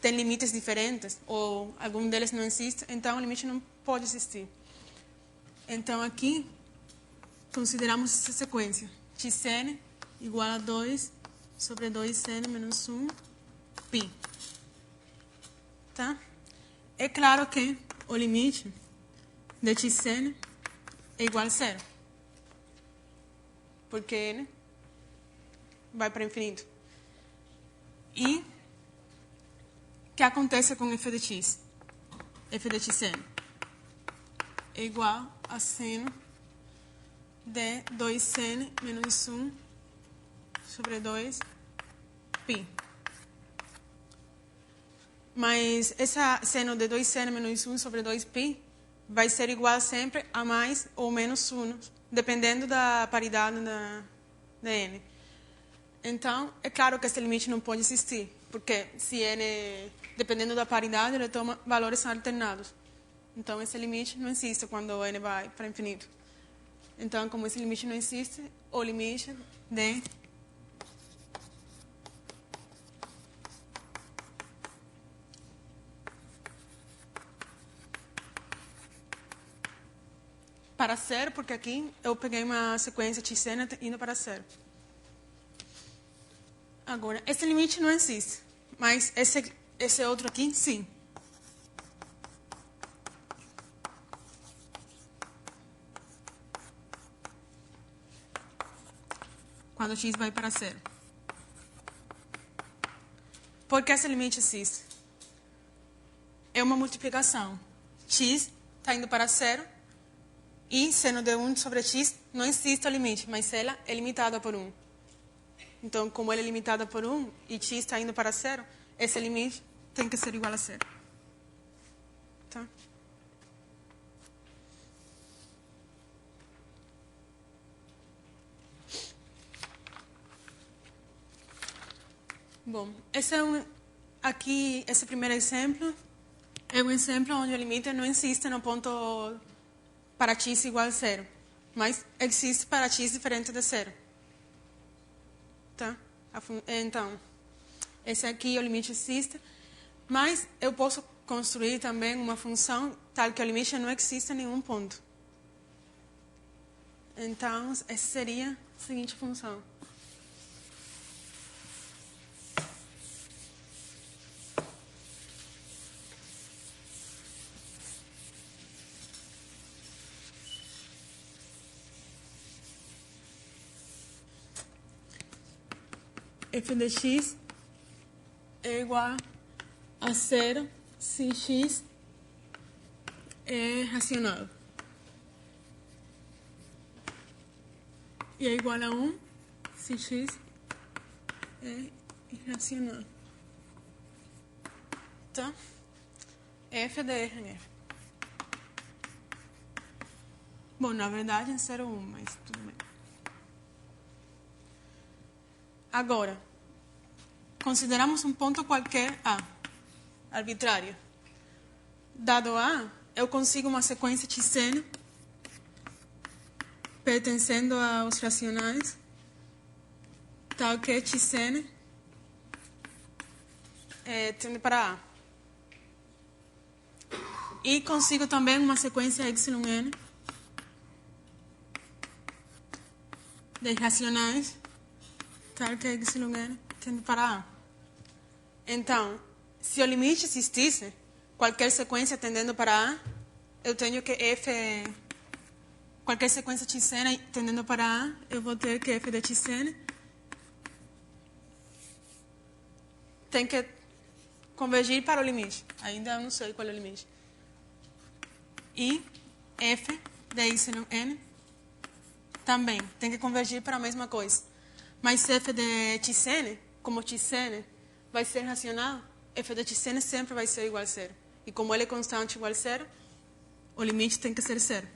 Speaker 1: têm limites diferentes, ou algum deles não existe, então o limite não pode existir. Então, aqui, consideramos essa sequência. xn igual a 2 sobre 2n menos 1 π. Tá? É claro que o limite de xn é igual a zero. Porque n vai para infinito. E o que acontece com f de x? F de xn é igual a seno de 2n menos 1 sobre 2 π. Mas essa seno de 2n menos 1 sobre 2π vai ser igual sempre a mais ou menos 1, dependendo da paridade da n. Então, é claro que esse limite não pode existir, porque se n, dependendo da paridade, ele toma valores alternados. Então, esse limite não existe quando n vai para infinito. Então, como esse limite não existe, o limite de para zero, porque aqui eu peguei uma sequência xn indo para zero. Agora, esse limite não existe, mas esse outro aqui, sim. Quando x vai para zero. Por que esse limite existe? É uma multiplicação. X está indo para zero e seno de 1 sobre x não existe o limite, mas ela é limitada por 1. Então, como ela é limitada por 1 e x está indo para zero, esse limite tem que ser igual a zero. Tá? Bom, esse primeiro exemplo é um exemplo onde o limite não existe no ponto para x igual a zero, mas existe para x diferente de zero. Tá? Então, esse aqui o limite existe, mas eu posso construir também uma função tal que o limite não existe em nenhum ponto. Então, essa seria a seguinte função. F de x é igual a zero se x é racional. E é igual a 1 se x é irracional. Tá? F de Rn. Bom, na verdade é 0, 1, mas tudo bem. Agora, consideramos um ponto qualquer A, arbitrário. Dado A, eu consigo uma sequência xn pertencendo aos racionais, tal que xn tende para A. E consigo também uma sequência εn de racionais, tal que εn tende para A. Então, se o limite existisse, qualquer sequência tendendo para A, eu tenho que qualquer sequência xn tendendo para A, eu vou ter que f de xn tem que convergir para o limite. Ainda não sei qual é o limite. E f de εn também tem que convergir para a mesma coisa. Mas f de xn, como xn vai ser racional, f de xn sempre vai ser igual a zero. E como ele é constante igual a zero, o limite tem que ser zero.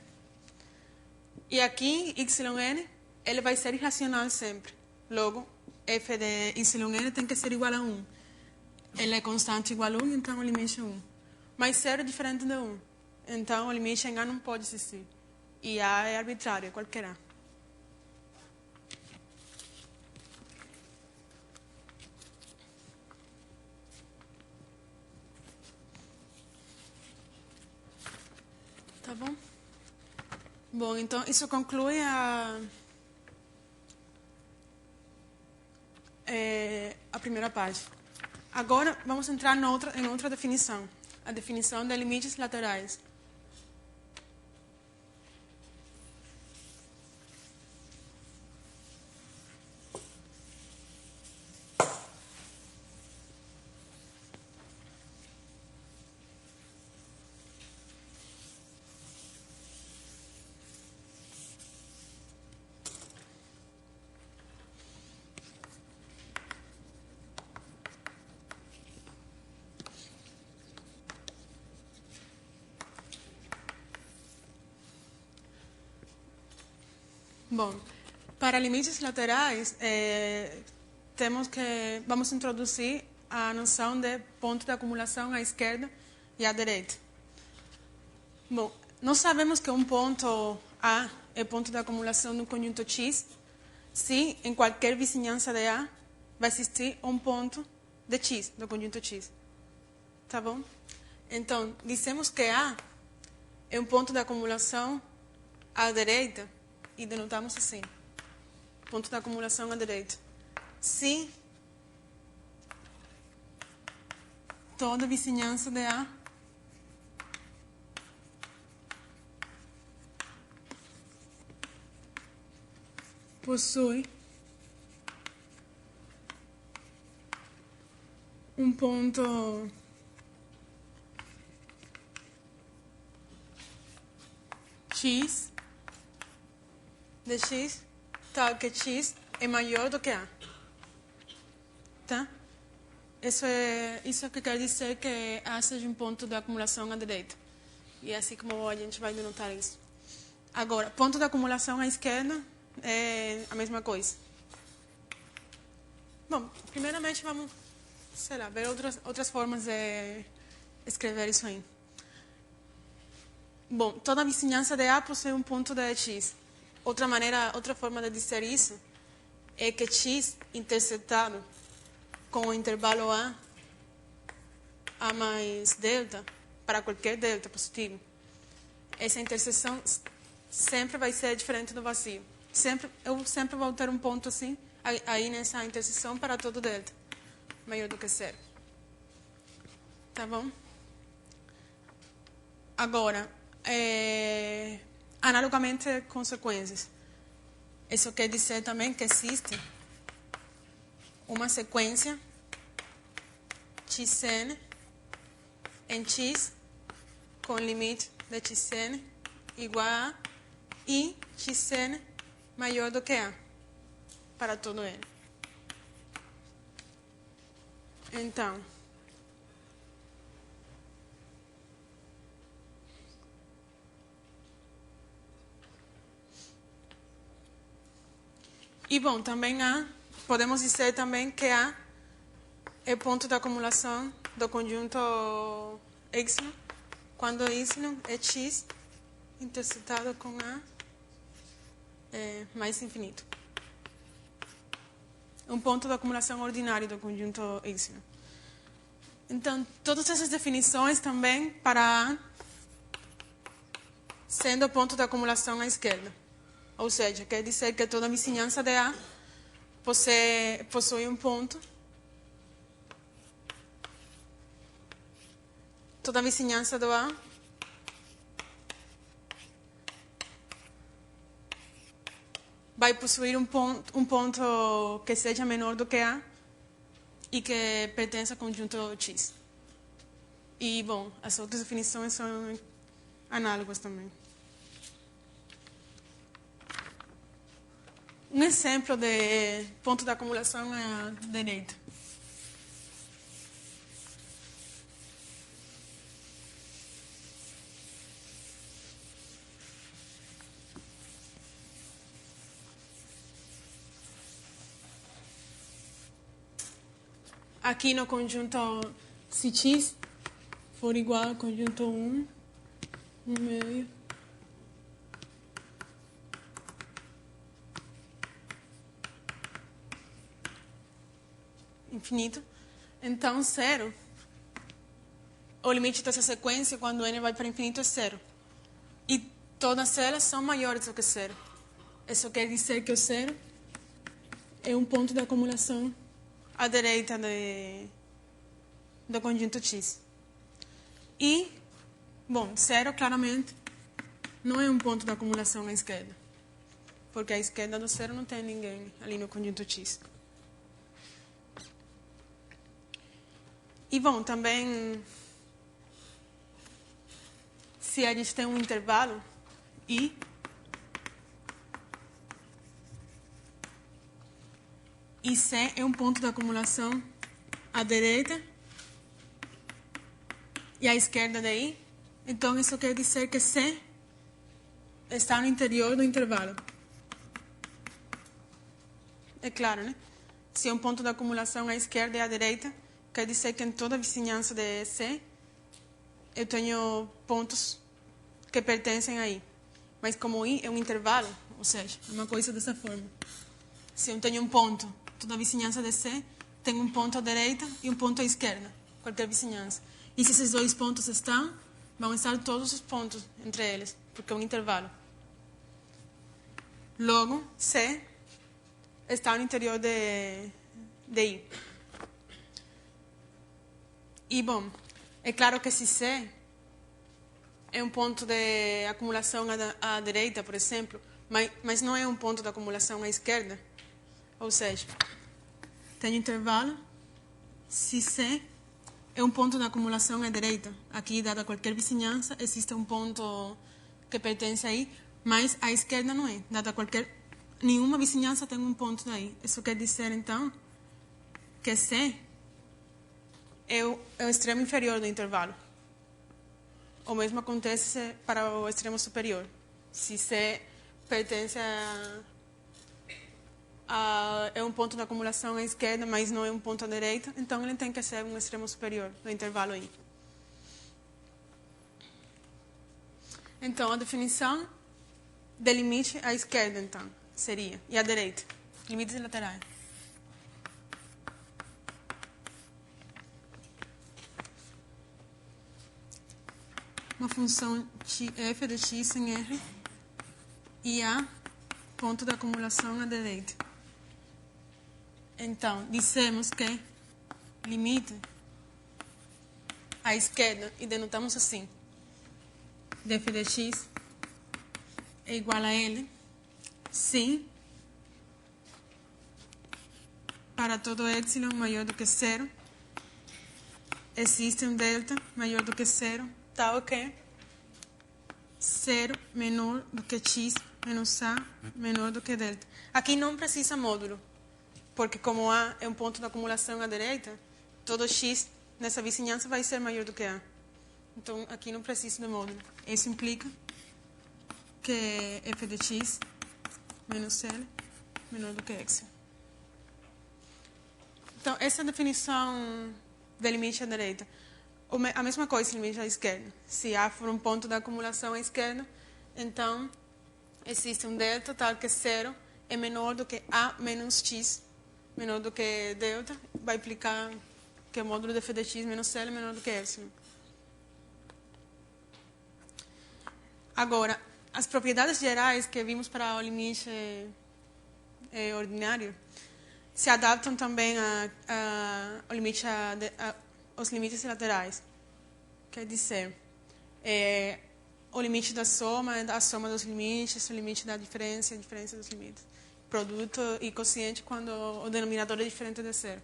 Speaker 1: E aqui, yn, ele vai ser irracional sempre. Logo, f de yn tem que ser igual a 1. Ele é constante igual a 1, então o limite é 1. Mas 0 é diferente de 1. Então, o limite em A não pode existir. E A é arbitrário, é qualquer A. Tá bom? Bom, então, isso conclui a primeira parte. Agora, vamos entrar em outra definição. A definição de limites laterais. Bom, para limites laterais, vamos introduzir a noção de ponto de acumulação à esquerda e à direita. Bom, nós sabemos que um ponto A é ponto de acumulação do conjunto X se em qualquer vizinhança de A vai existir um ponto de X, do conjunto X. Tá bom? Então, dizemos que A é um ponto de acumulação à direita e denotamos assim, ponto de acumulação à direita. Se toda vizinhança de A possui um ponto X de X, tal que X é maior do que A. Tá? Isso que quer dizer que A seja um ponto de acumulação à direita. E é assim como a gente vai denotar isso. Agora, ponto de acumulação à esquerda é a mesma coisa. Bom, primeiramente vamos, ver outras formas de escrever isso aí. Bom, toda vizinhança de A possui um ponto de X. Outra forma de dizer isso é que X interceptado com o intervalo A mais delta, para qualquer delta positivo, essa interseção sempre vai ser diferente do vazio. Eu sempre vou ter um ponto assim, aí nessa interseção para todo delta, maior do que zero. Tá bom? Agora, analogamente, consequências. Isso quer dizer também que existe uma sequência xn em x com limite de xn igual a e xn maior do que a para todo ele. Então, e bom, também podemos dizer também que A é ponto de acumulação do conjunto Y, quando Y é X interceptado com A mais infinito. Um ponto de acumulação ordinário do conjunto Y. Então, todas essas definições também para A sendo ponto de acumulação à esquerda. Ou seja, quer dizer que toda vizinhança de A possui um ponto. Toda vizinhança do A vai possuir um ponto que seja menor do que A e que pertence ao conjunto X. E, bom, as outras definições são análogas também. Um exemplo de ponto de acumulação à direita. Aqui no conjunto, se x for igual ao conjunto 1 meio, infinito, então zero, o limite dessa sequência quando n vai para infinito é zero. E todas elas são maiores do que zero. Isso quer dizer que o zero é um ponto de acumulação à direita do conjunto X. E, bom, 0 claramente não é um ponto de acumulação à esquerda, porque à esquerda do 0 não tem ninguém ali no conjunto X. E, bom, também, se a gente tem um intervalo I, e C é um ponto de acumulação à direita e à esquerda de I, então isso quer dizer que C está no interior do intervalo. É claro, né? Se é um ponto de acumulação à esquerda e à direita, quer dizer que em toda a vizinhança de C eu tenho pontos que pertencem a I. Mas como I é um intervalo, ou seja, é uma coisa dessa forma. Se eu tenho um ponto, toda a vizinhança de C tem um ponto à direita e um ponto à esquerda, qualquer vizinhança. E se esses dois pontos estão, vão estar todos os pontos entre eles, porque é um intervalo. Logo, C está no interior de I. E, bom, é claro que se C é um ponto de acumulação à direita, por exemplo, mas não é um ponto de acumulação à esquerda, ou seja, tem intervalo, se C é um ponto de acumulação à direita. Aqui, dada qualquer vizinhança, existe um ponto que pertence aí, mas à esquerda não é. Dada nenhuma vizinhança tem um ponto daí. Isso quer dizer, então, que C é o extremo inferior do intervalo. O mesmo acontece para o extremo superior. Se C pertence é um ponto de acumulação à esquerda, mas não é um ponto à direita, então ele tem que ser um extremo superior do intervalo I. Então, a definição de limite à esquerda, então, seria, e à direita, limites laterais. Uma função f de x em R e A, ponto de acumulação à direita. Então, dissemos que limite à esquerda, e denotamos assim, df de x é igual a L, se para todo epsilon maior do que 0, existe um delta maior do que 0, tal que 0 menor do que x menos A menor do que delta. Aqui não precisa módulo, porque como A é um ponto de acumulação à direita, todo x nessa vizinhança vai ser maior do que A. Então, aqui não precisa de módulo. Isso implica que f de x menos L menor do que x. Então, essa é a definição do limite à direita. A mesma coisa, limite à esquerda. Se A for um ponto de acumulação à esquerda, então existe um delta tal que 0 é menor do que A menos x menor do que delta, vai implicar que o módulo de f de x menos L é menor do que epsilon. Agora, as propriedades gerais que vimos para o limite ordinário se adaptam também aos limites laterais. Quer dizer, o limite da soma é a soma dos limites, o limite da diferença é a diferença dos limites. Produto e quociente quando o denominador é diferente de 0.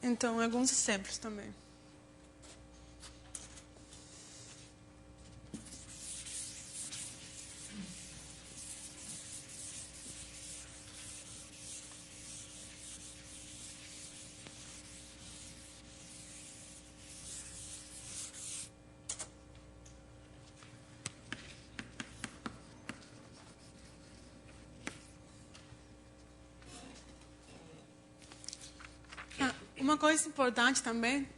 Speaker 1: Então, alguns exemplos também. Uma coisa importante também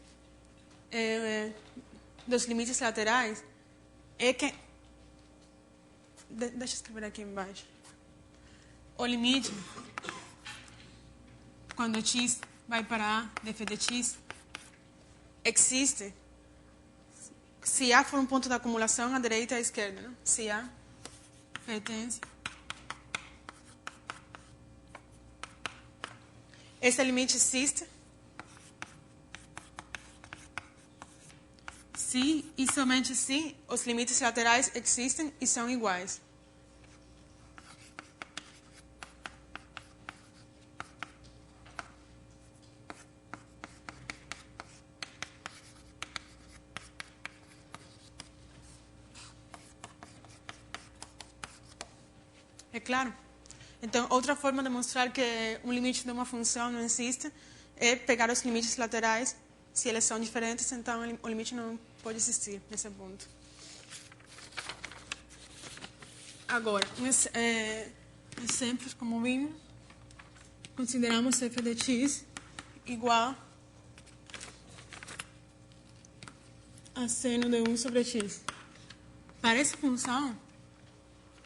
Speaker 1: dos limites laterais é que... Deixa eu escrever aqui embaixo. O limite, quando x vai para A, df de x, existe se A for um ponto de acumulação, à direita e à esquerda, né? Se A pertence. Esse limite existe se e somente se os limites laterais existem e são iguais. É claro? Então, outra forma de mostrar que um limite de uma função não existe é pegar os limites laterais. Se eles são diferentes, então o limite não pode existir nesse ponto. Agora, exemplos como vimos, consideramos f de x igual a seno de 1 sobre x. Para essa função,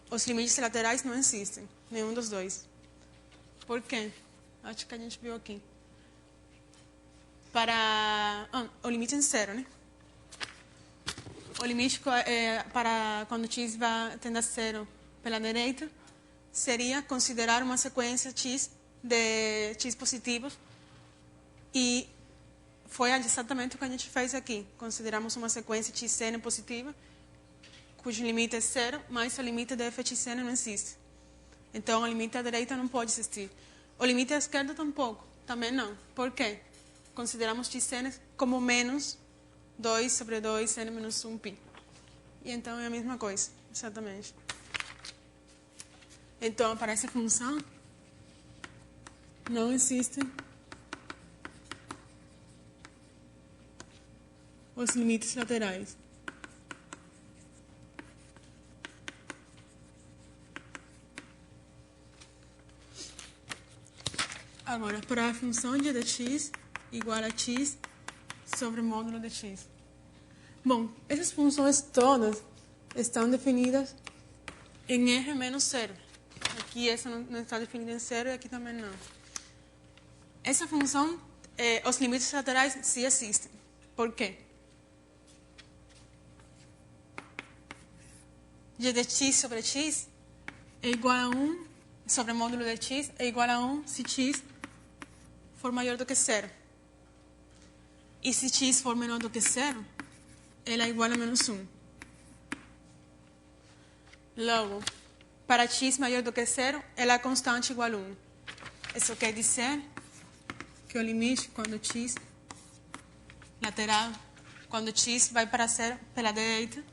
Speaker 1: os limites laterais não existem, nenhum dos dois. Por quê? Acho que a gente viu aqui. Para o limite é zero, né? O limite para quando x vai tende a zero pela direita seria considerar uma sequência x de x positivos, e foi exatamente o que a gente fez aqui. Consideramos uma sequência xn positiva cujo limite é zero, mas o limite de fxn não existe. Então, o limite à direita não pode existir. O limite à esquerda tampouco, também não. Por quê? Consideramos xn como menos 2 sobre 2 n menos 1 π. E então é a mesma coisa, exatamente. Então, para essa função, não existem os limites laterais. Agora, para a função de dx igual a x sobre módulo de x. Bom, essas funções todas estão definidas em R menos zero. Aqui essa não está definida em zero e aqui também não. Essa função, os limites laterais sim existem. Por quê? G de x sobre x é igual a 1 sobre módulo de x é igual a 1 se x for maior do que zero. E se x for menor do que zero, ela é igual a menos 1. Logo, para x maior do que zero, ela é constante igual a 1. Isso quer dizer que o limite quando x lateral, quando x vai para zero pela direita,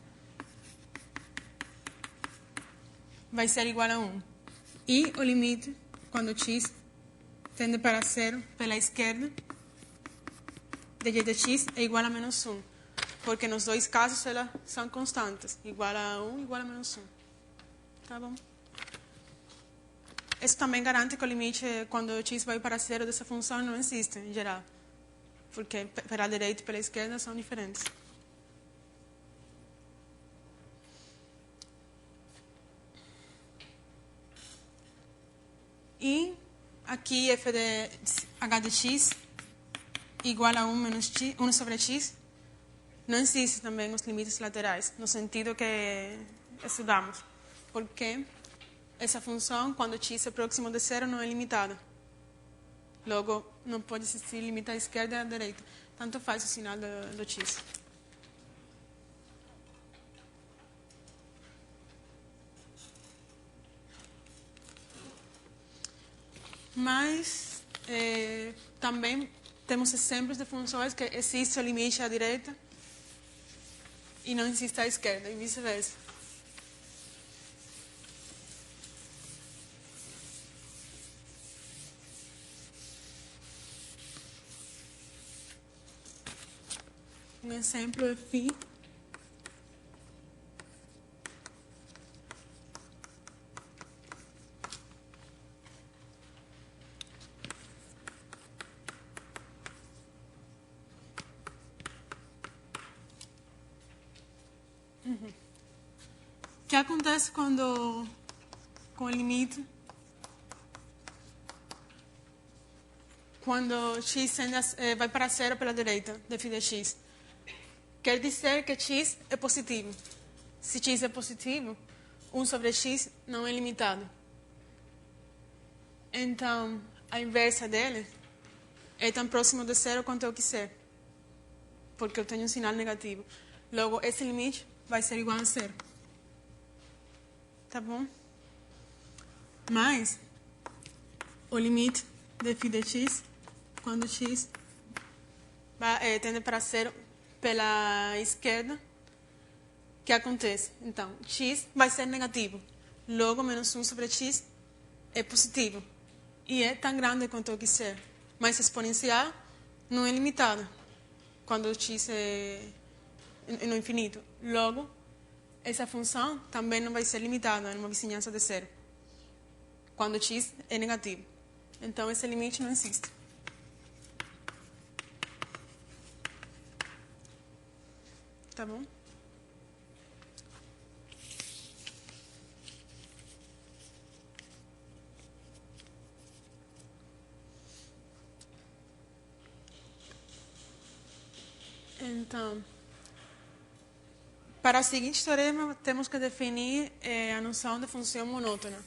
Speaker 1: vai ser igual a 1. E o limite quando x tende para zero pela esquerda, de g de x é igual a menos 1. Porque nos dois casos elas são constantes. Igual a 1, igual a menos 1. Tá bom? Isso também garante que o limite, quando x vai para zero dessa função, não existe, em geral. Porque pela direita e pela esquerda são diferentes. E aqui f de h de x igual a 1 menos x, 1 sobre x, não existe também os limites laterais, no sentido que estudamos. Porque essa função, quando x é próximo de zero, não é limitada. Logo, não pode existir limite à esquerda e à direita. Tanto faz o sinal do x. Mas também temos exemplos de funções que existe o limite à direita e não existe à esquerda, e vice-versa. Um exemplo é φ O que acontece quando, com o limite, quando x vai para zero pela direita de φ de x? O quer dizer que x é positivo. Se x é positivo, 1 sobre x não é limitado. Então, a inversa dele é tão próximo de zero quanto eu quiser, porque eu tenho um sinal negativo. Logo, esse limite vai ser igual a zero. Tá bom? Mas, o limite de φ de x, quando x tende para zero pela esquerda, o que acontece? Então, x vai ser negativo. Logo, menos 1 sobre x é positivo. E é tão grande quanto eu quiser. Mas exponencial não é limitado quando x é no infinito. Logo, essa função também não vai ser limitada numa vizinhança de zero quando x é negativo. Então, esse limite não existe. Tá bom? Então, para o seguinte teorema, temos que definir a noção de função monótona.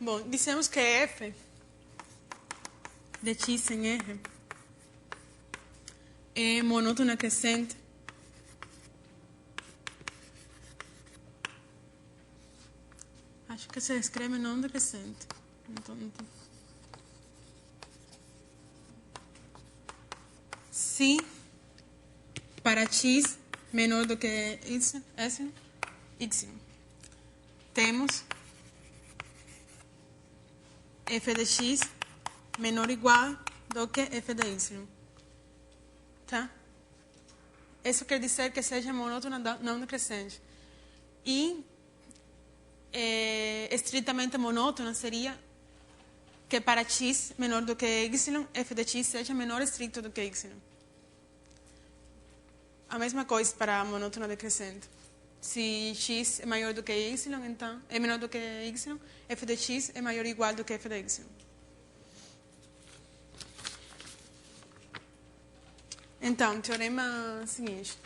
Speaker 1: Bom, dissemos que f de x em R é monótona crescente acho que se escreve não decrescente. Então, se para x menor do que y, temos f de x menor ou igual do que f de y. Tá? Isso quer dizer que seja monótona não decrescente. E estritamente monótona seria que para x menor do que y, f de x seja menor estrito do que y. A mesma coisa para a monótona decrescente. Se x é maior do que y, então é menor do que y, f de x é maior ou igual do que f de y. Então, teorema seguinte.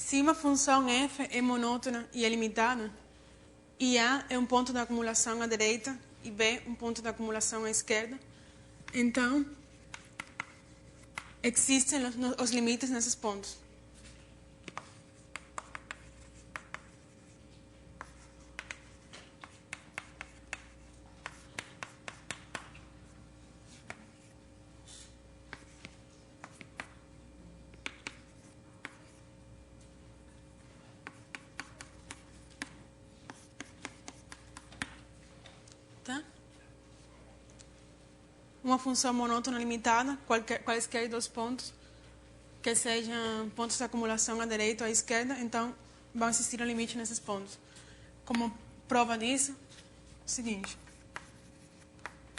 Speaker 1: Se uma função f é monótona e é limitada, e A é um ponto de acumulação à direita e B um ponto de acumulação à esquerda, então existem os limites nesses pontos. Tá? Uma função monótona limitada, quaisquer dois pontos, que sejam pontos de acumulação à direita ou à esquerda, então vão existir um limite nesses pontos. Como prova disso, é o seguinte.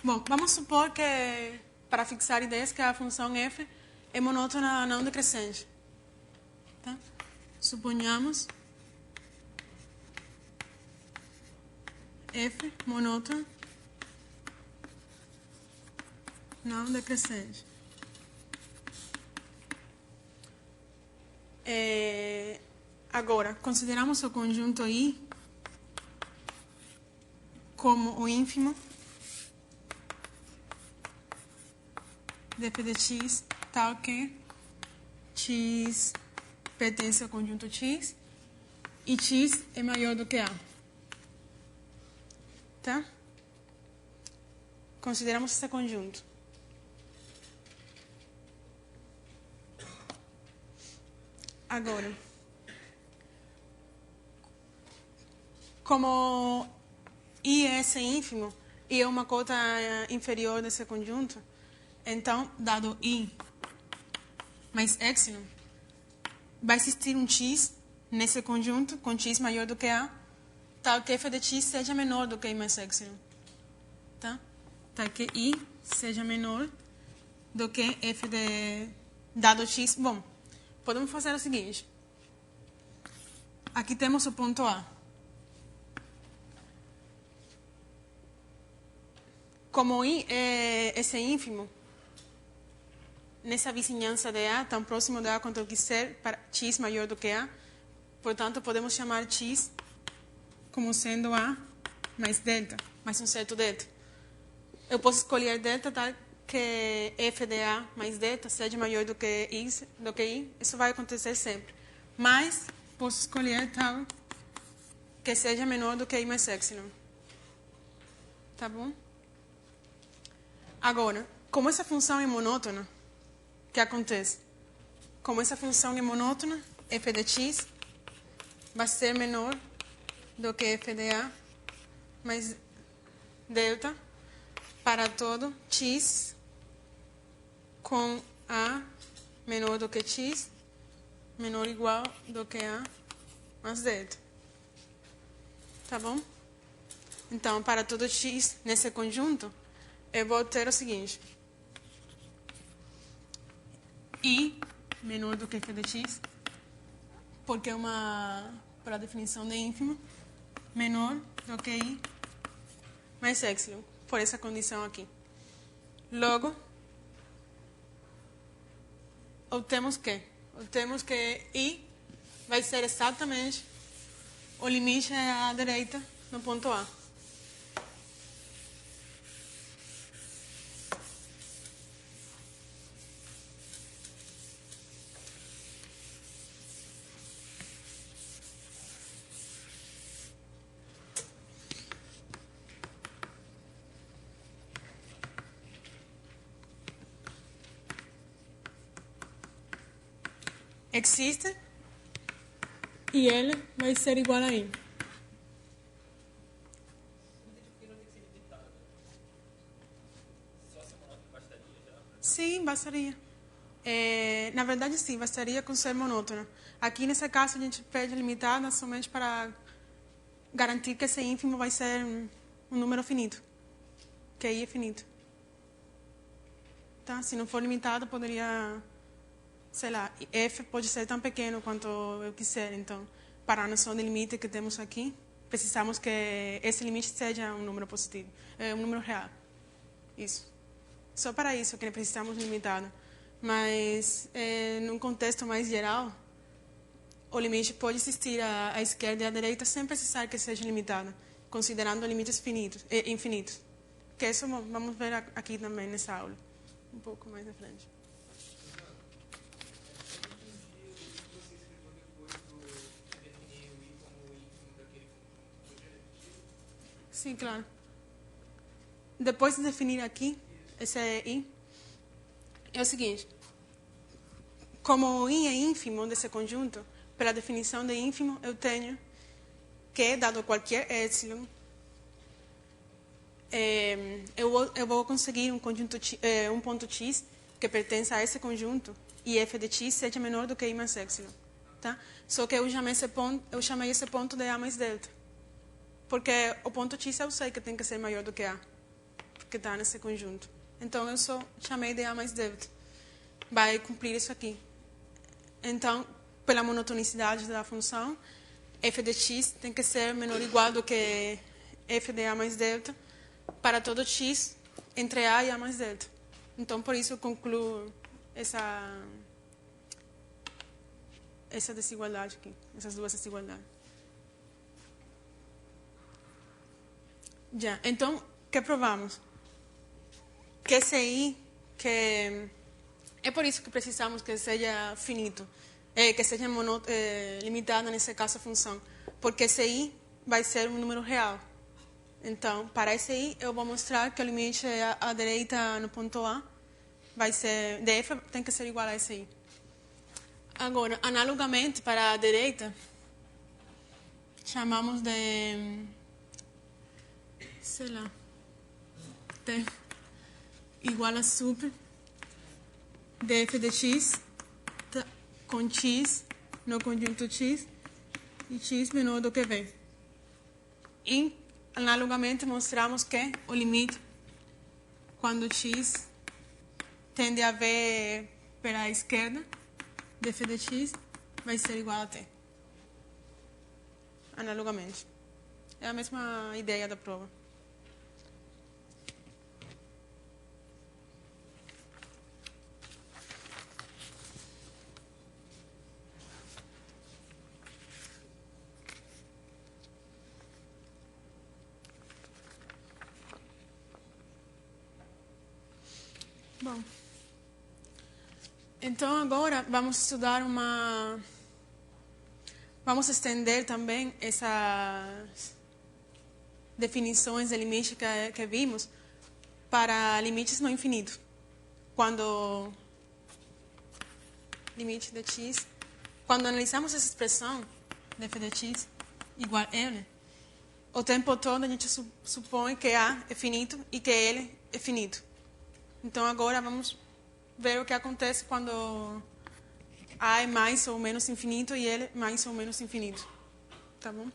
Speaker 1: Bom, vamos supor que, para fixar ideias, que a função f é monótona não decrescente. Tá? Suponhamos f monótona não decrescente. Agora, consideramos o conjunto I como o ínfimo de f de x tal que x pertence ao conjunto x e x é maior do que A. Tá? Consideramos esse conjunto. Agora, como I é esse ínfimo e é uma cota inferior desse conjunto, então, dado I mais epsilon, vai existir um x nesse conjunto com x maior do que A, tal que f de x seja menor do que I mais epsilon. Tá? Tal que I seja menor do que f de dado x. Bom, podemos fazer o seguinte. Aqui temos o ponto A. Como I é esse ínfimo, nessa vizinhança de A, tão próximo de A quanto eu quiser, para x maior do que A, portanto, podemos chamar x como sendo A mais delta, mais um certo delta. Eu posso escolher delta tal que f de A mais delta seja maior do que I. Isso vai acontecer sempre. Mas posso escolher tal que seja menor do que I mais epsilon. Tá bom? Agora, como essa função é monótona, o que acontece? Como essa função é monótona, f de x vai ser menor do que f de A mais delta para todo x com A menor do que x, menor ou igual do que A mais delta. Tá bom? Então, para todo x nesse conjunto, eu vou ter o seguinte. I menor do que f de x, porque é para a definição de ínfimo, menor do que I mais epsilon, por essa condição aqui. Logo, obtemos que I vai ser exatamente o limite à direita no ponto A. Existe e ele vai ser igual a I. Sim, bastaria. Na verdade, sim, bastaria com ser monótona. Aqui, nesse caso, a gente pede limitada somente para garantir que esse ínfimo vai ser um número finito, que I é finito. Tá? Se não for limitado, poderia... sei lá, f pode ser tão pequeno quanto eu quiser. Então, para a noção de limite que temos aqui, precisamos que esse limite seja um número positivo, um número real. Isso. Só para isso que precisamos limitado. Mas, num contexto mais geral, o limite pode existir à esquerda e à direita sem precisar que seja limitado, considerando limites infinitos. Que isso vamos ver aqui também nessa aula, um pouco mais à frente. Sim, claro. Depois de definir aqui, esse I, é o seguinte. Como o I é ínfimo desse conjunto, pela definição de ínfimo, eu tenho que, dado qualquer epsilon, eu vou conseguir um ponto x que pertence a esse conjunto e f de x seja menor do que I mais epsilon. Tá? Só que eu chamei esse ponto de A mais delta. Porque o ponto x eu sei que tem que ser maior do que A, porque está nesse conjunto. Então, eu só chamei de A mais delta. Vai cumprir isso aqui. Então, pela monotonicidade da função, f de x tem que ser menor ou igual do que f de A mais delta para todo x entre A e A mais delta. Então, por isso eu concluo essa desigualdade aqui, essas duas desigualdades. Já, então, o que provamos? Que esse I, que é por isso que precisamos que seja finito, que seja limitado, nesse caso, a função, porque esse I vai ser um número real. Então, para esse I, eu vou mostrar que o limite à direita no ponto A vai ser, de f tem que ser igual a esse I. Agora, analogamente, para a direita, chamamos de, sei lá, T igual a super df de x com x no conjunto x e x menor do que v. E, analogamente, mostramos que o limite, quando x tende a v para a esquerda, df de x vai ser igual a t. Analogamente. É a mesma ideia da prova. Bom, então agora vamos estudar vamos estender também essas definições de limite que vimos para limites no infinito. Quando limite de x, quando analisamos essa expressão df de x igual a L, o tempo todo a gente supõe que A é finito e que L é finito. Então, agora vamos ver o que acontece quando A é mais ou menos infinito e L é mais ou menos infinito. Tá bom?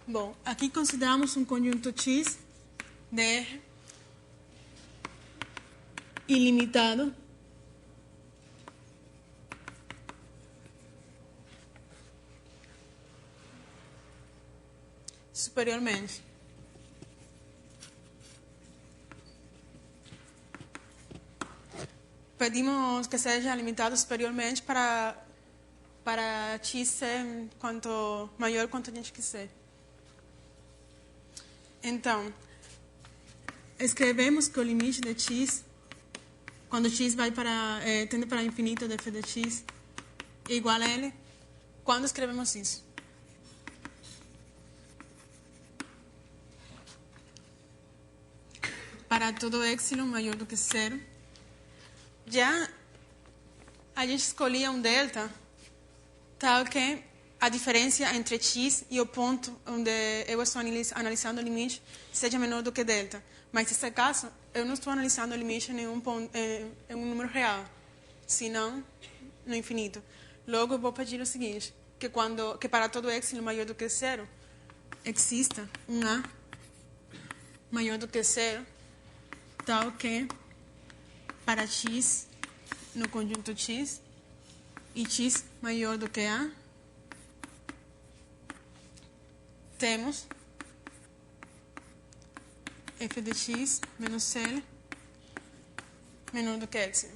Speaker 1: Bom, aqui consideramos um conjunto X de R ilimitado superiormente. Pedimos que seja limitado superiormente para x ser quanto maior quanto a gente quiser. Então, escrevemos que o limite de x, quando x vai tende para infinito, df de x é igual a L. Quando escrevemos isso? Para todo epsilon maior do que zero. Já a gente escolhia um delta tal que a diferença entre x e o ponto onde eu estou analisando o limite seja menor do que delta. Mas, nesse caso, eu não estou analisando o limite em um número real, senão no infinito. Logo, eu vou pedir o seguinte, que para todo epsilon maior do que zero, exista um A maior do que zero, tal que para x no conjunto x e x maior do que A, temos f de x menos L menor do que epsilon.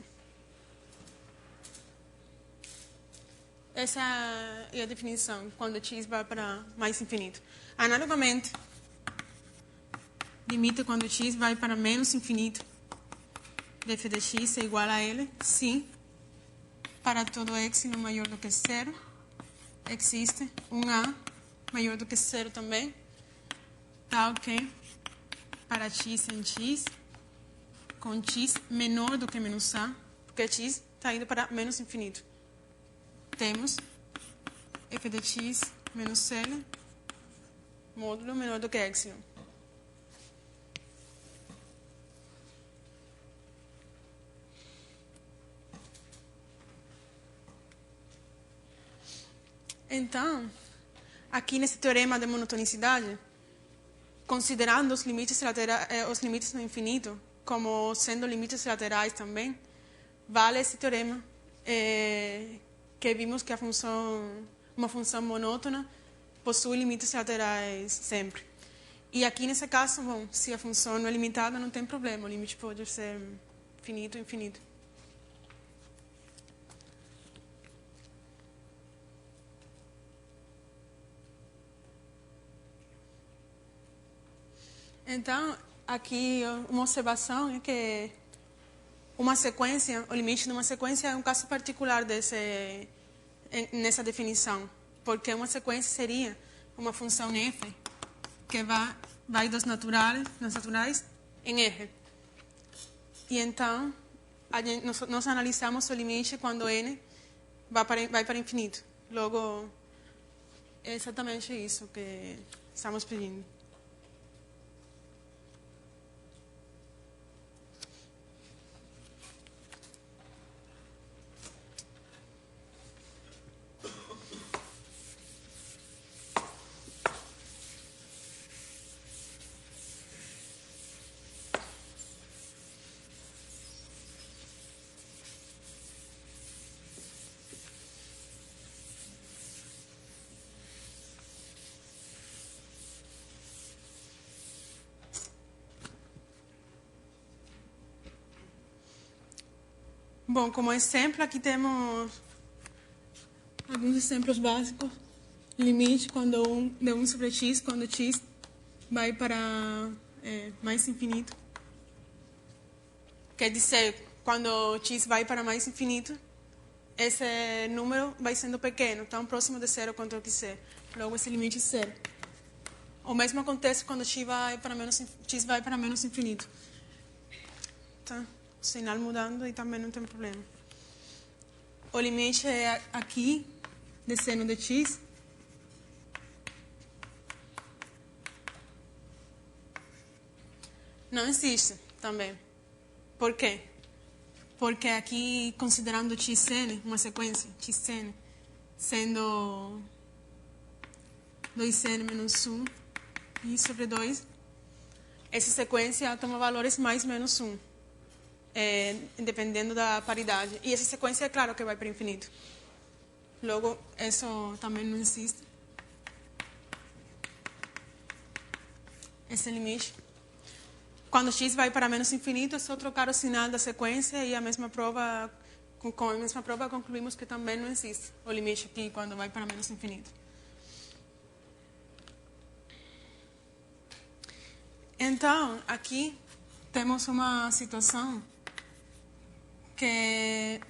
Speaker 1: Essa é a definição quando x vai para mais infinito. Analogamente, limite quando x vai para menos infinito, df de x é igual a L, se para todo epsilon maior do que zero existe um A maior do que zero também, tal que para x em x, com x menor do que menos A, porque x está indo para menos infinito, temos f de x menos L módulo menor do que epsilon. Então, aqui nesse teorema de monotonicidade, considerando os limites no infinito como sendo limites laterais também, vale esse teorema que vimos que uma função monótona possui limites laterais sempre. E aqui nesse caso, bom, se a função não é limitada, não tem problema, o limite pode ser finito ou infinito. Então, aqui uma observação é que uma sequência, o limite de uma sequência é um caso particular nessa definição, porque uma sequência seria uma função f que vai dos naturais em R. E então, nós analisamos o limite quando n vai para infinito. Logo, é exatamente isso que estamos pedindo. Bom, como exemplo, aqui temos alguns exemplos básicos. Limite de 1 sobre x, quando x vai para mais infinito. Quer dizer, quando x vai para mais infinito, esse número vai sendo pequeno, tão próximo de zero quanto eu quiser. Logo, esse limite é zero. O mesmo acontece quando x vai para menos infinito. Tá? O sinal mudando e também não tem problema. O limite é aqui, de seno de x. Não existe também. Por quê? Porque aqui, considerando xn, uma sequência, xn, sendo 2n menos 1 e sobre 2, essa sequência toma valores mais menos 1. Dependendo da paridade. E essa sequência é claro que vai para o infinito. Logo, isso também não existe. Esse limite. Quando x vai para menos infinito, é só trocar o sinal da sequência e com a mesma prova concluímos que também não existe o limite aqui quando vai para menos infinito. Então, aqui temos uma situação que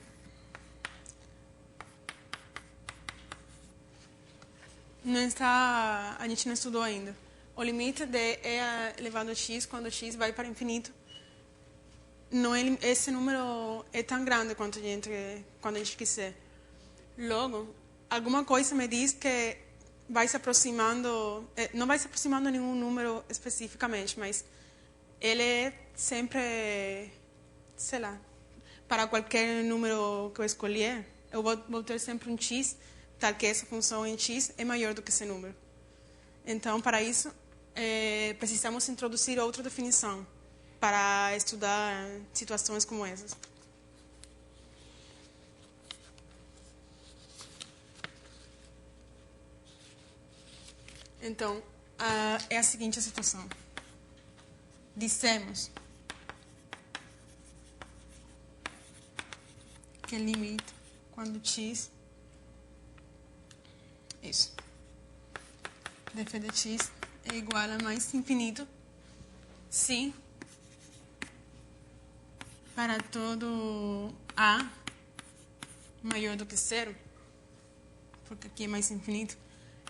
Speaker 1: a gente não estudou ainda. O limite de e elevado a x quando x vai para infinito, esse número é tão grande quando a gente quiser. Logo, alguma coisa me diz que vai se aproximando, não vai se aproximando a nenhum número especificamente, mas ele é sempre, sei lá, para qualquer número que eu escolher, eu vou ter sempre um x, tal que essa função em x é maior do que esse número. Então, para isso, precisamos introduzir outra definição para estudar situações como essas. Então, é a seguinte situação. Dissemos que limite quando x, isso, de f de x é igual a mais infinito, se para todo a maior do que zero, porque aqui é mais infinito,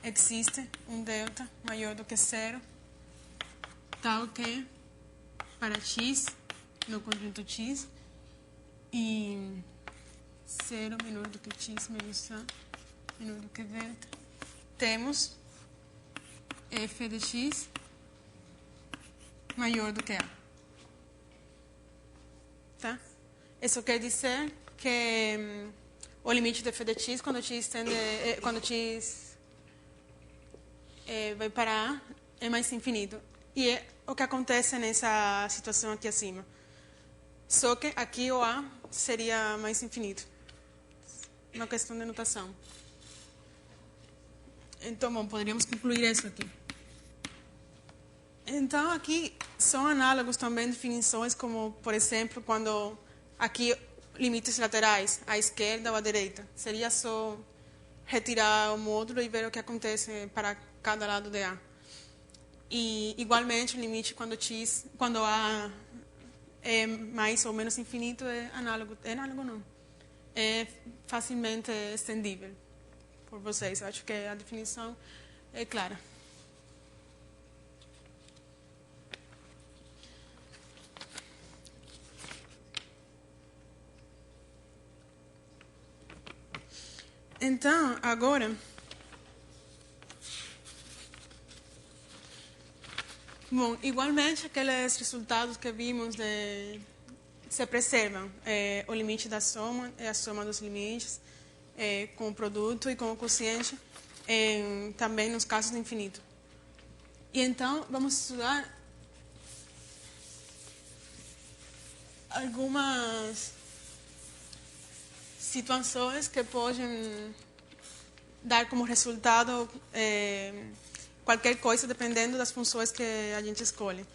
Speaker 1: existe um delta maior do que zero, tal que para x, no conjunto x, e 0 menor do que x menos a menor do que delta, temos f de x maior do que a. Tá? Isso quer dizer que o limite de f de x, quando x vai para a, é mais infinito. E é o que acontece nessa situação aqui acima. Só que aqui o a seria mais infinito. Uma questão de notação. Então, bom, poderíamos concluir isso aqui. Então, aqui são análogos também definições como, por exemplo, quando aqui limites laterais, à esquerda ou à direita. Seria só retirar o módulo e ver o que acontece para cada lado de A. E, igualmente, o limite quando A é mais ou menos infinito é análogo. É análogo não. É facilmente estendível por vocês. Eu acho que a definição é clara. Então, agora, bom, igualmente aqueles resultados que vimos se preservam. O limite da soma é a soma dos limites com o produto e com o quociente, também nos casos do infinito. E então, vamos estudar algumas situações que podem dar como resultado qualquer coisa dependendo das funções que a gente escolhe.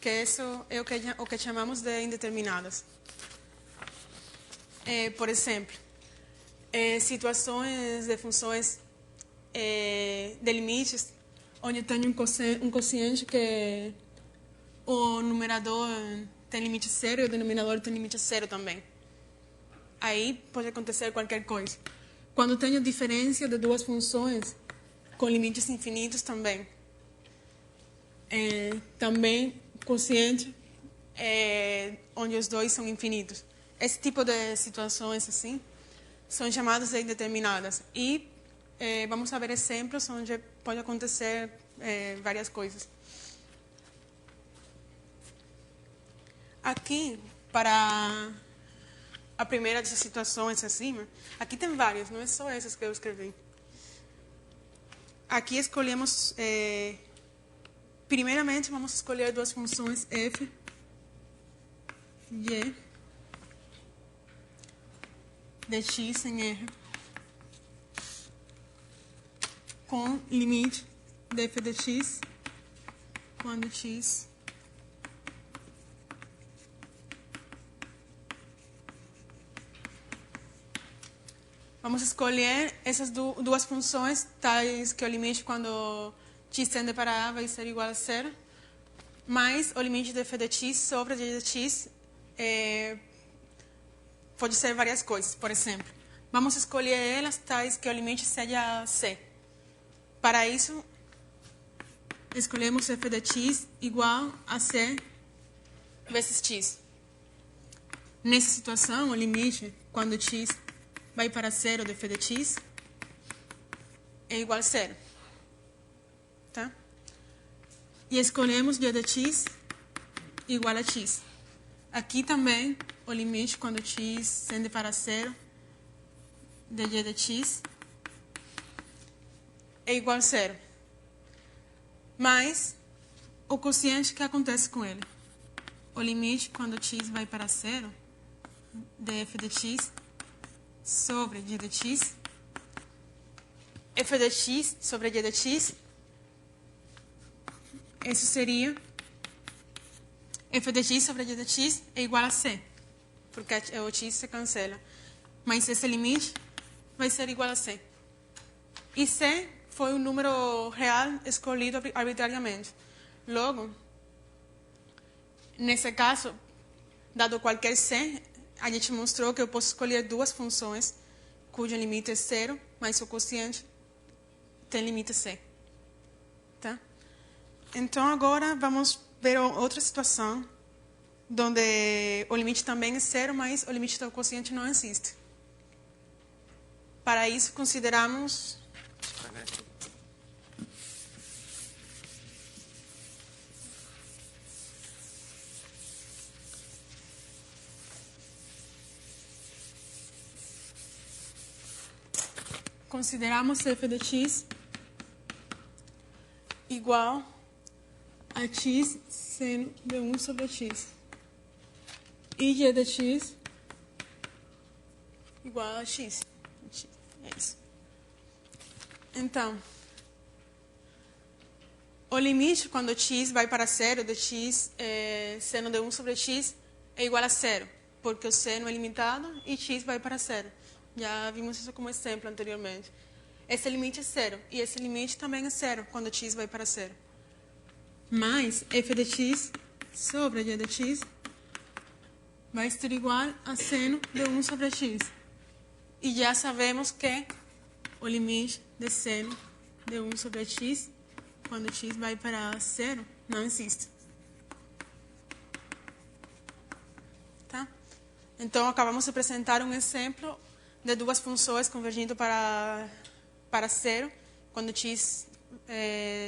Speaker 1: Que isso é o que chamamos de indeterminadas. Por exemplo, situações de funções de limites, onde eu tenho um quociente que o numerador tem limite zero e o denominador tem limite zero também. Aí pode acontecer qualquer coisa. Quando tenho diferença de duas funções com limites infinitos também. Também quociente onde os dois são infinitos. Esse tipo de situações assim são chamadas de indeterminadas. E vamos ver exemplos onde pode acontecer várias coisas. Aqui, para a primeira dessas situações acima, aqui tem várias, não é só essas que eu escrevi. Aqui escolhemos, primeiramente vamos escolher duas funções f, g, de x em r, com limite de f de x, quando x vamos escolher essas duas funções, tais que o limite quando x tende para a vai ser igual a zero, mais o limite de f de x sobre g de x pode ser várias coisas. Por exemplo, vamos escolher elas tais que o limite seja c. Para isso, escolhemos f de x igual a c vezes x. Nessa situação, o limite quando x vai para zero de f de x é igual a zero. Tá? E escolhemos g de x igual a x. Aqui também o limite quando x tende para zero de g de x é igual a zero. Mas o quociente que acontece com ele. O limite quando x vai para zero de f de x sobre g de x, f de x sobre g de x, isso seria f de x sobre g de x é igual a c, porque o x se cancela. Mas esse limite vai ser igual a c. E c foi um número real escolhido arbitrariamente. Logo, nesse caso, dado qualquer c, a gente mostrou que eu posso escolher duas funções cujo limite é zero, mas o quociente tem limite c. Tá? Então, agora vamos ver outra situação onde o limite também é zero, mas o limite do quociente não existe. Para isso, consideramos consideramos f de x igual a x seno de 1 sobre x. E g de x igual a x. É isso. Então, o limite quando x vai para zero de x seno de 1 sobre x é igual a zero, porque o seno é limitado e x vai para zero. Já vimos isso como exemplo anteriormente. Esse limite é zero, e esse limite também é zero quando x vai para zero. Mas f de x sobre g de x vai ser igual a seno de 1 sobre x. E já sabemos que o limite de seno de 1 sobre x, quando x vai para zero, não existe. Tá? Então, acabamos de apresentar um exemplo de duas funções convergindo para zero, quando x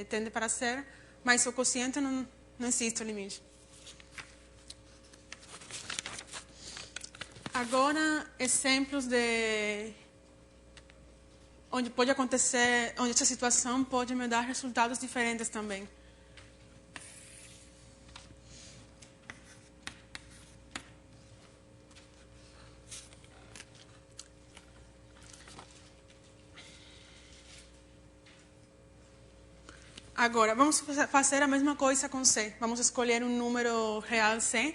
Speaker 1: tende para zero, mas o quociente não existe o limite. Agora, exemplos de onde pode acontecer, onde essa situação pode me dar resultados diferentes também. Agora, vamos fazer a mesma coisa com C. Vamos escolher um número real C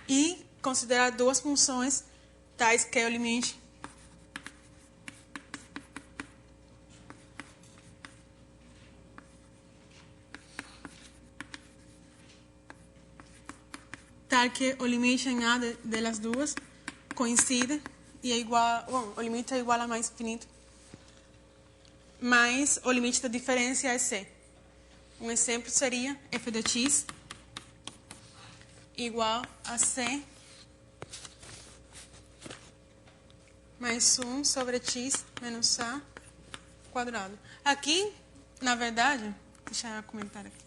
Speaker 1: e considerar duas funções tais que o limite tal que o limite em A delas duas coincide e é igual, bom, o limite é igual a mais infinito, mas o limite da diferença é C. Um exemplo seria f de x igual a C mais 1 sobre x menos A quadrado. Aqui, na verdade, deixa eu comentar aqui.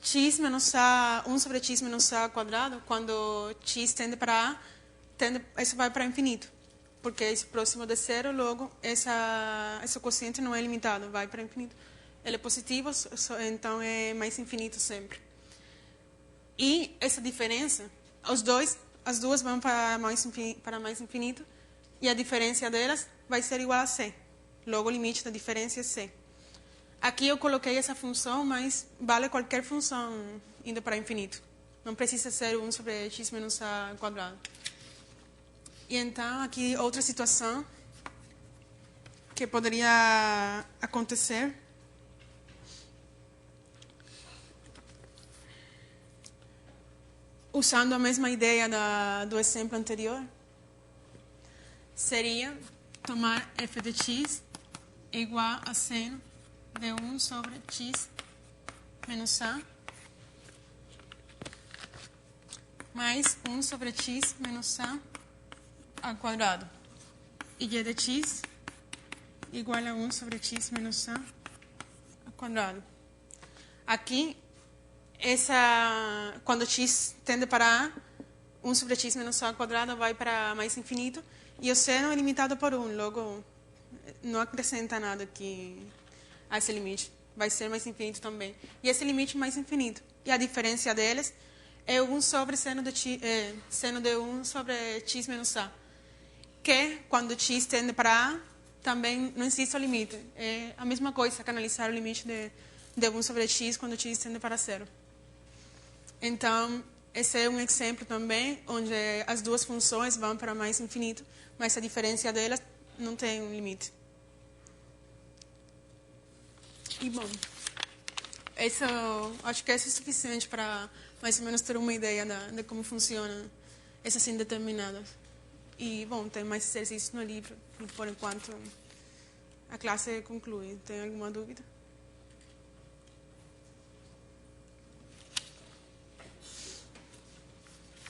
Speaker 1: X menos A, 1 sobre x menos A quadrado, quando x tende para A, isso vai para infinito. Porque é próximo de zero, logo, esse quociente não é limitado, vai para infinito. Ele é positivo, então é mais infinito sempre. E essa diferença, as duas vão para mais infinito, e a diferença delas vai ser igual a C. Logo, o limite da diferença é C. Aqui eu coloquei essa função, mas vale qualquer função indo para infinito. Não precisa ser 1 sobre x menos A quadrado. E então, aqui outra situação que poderia acontecer. Usando a mesma ideia do exemplo anterior, seria tomar f de x igual a seno de 1 sobre x menos A mais 1 sobre x menos A ao quadrado. E g de x igual a 1 sobre x menos A ao quadrado. Aqui, quando x tende para A, 1 sobre x menos A ao quadrado vai para mais infinito, e o seno é limitado por 1, logo não acrescenta nada aqui a esse limite. Vai ser mais infinito também. E esse limite mais infinito. E a diferença deles é 1 sobre seno de 1 sobre x menos A. Que, quando x tende para A, também não existe o limite. É a mesma coisa que analisar o limite de 1 sobre x quando x tende para zero. Então, esse é um exemplo também, onde as duas funções vão para mais infinito, mas a diferença delas não tem um limite. E, bom, acho que isso é suficiente para mais ou menos ter uma ideia de como funcionam essas indeterminadas. E, bom, tem mais exercícios no livro, e por enquanto a classe conclui. Tem alguma dúvida?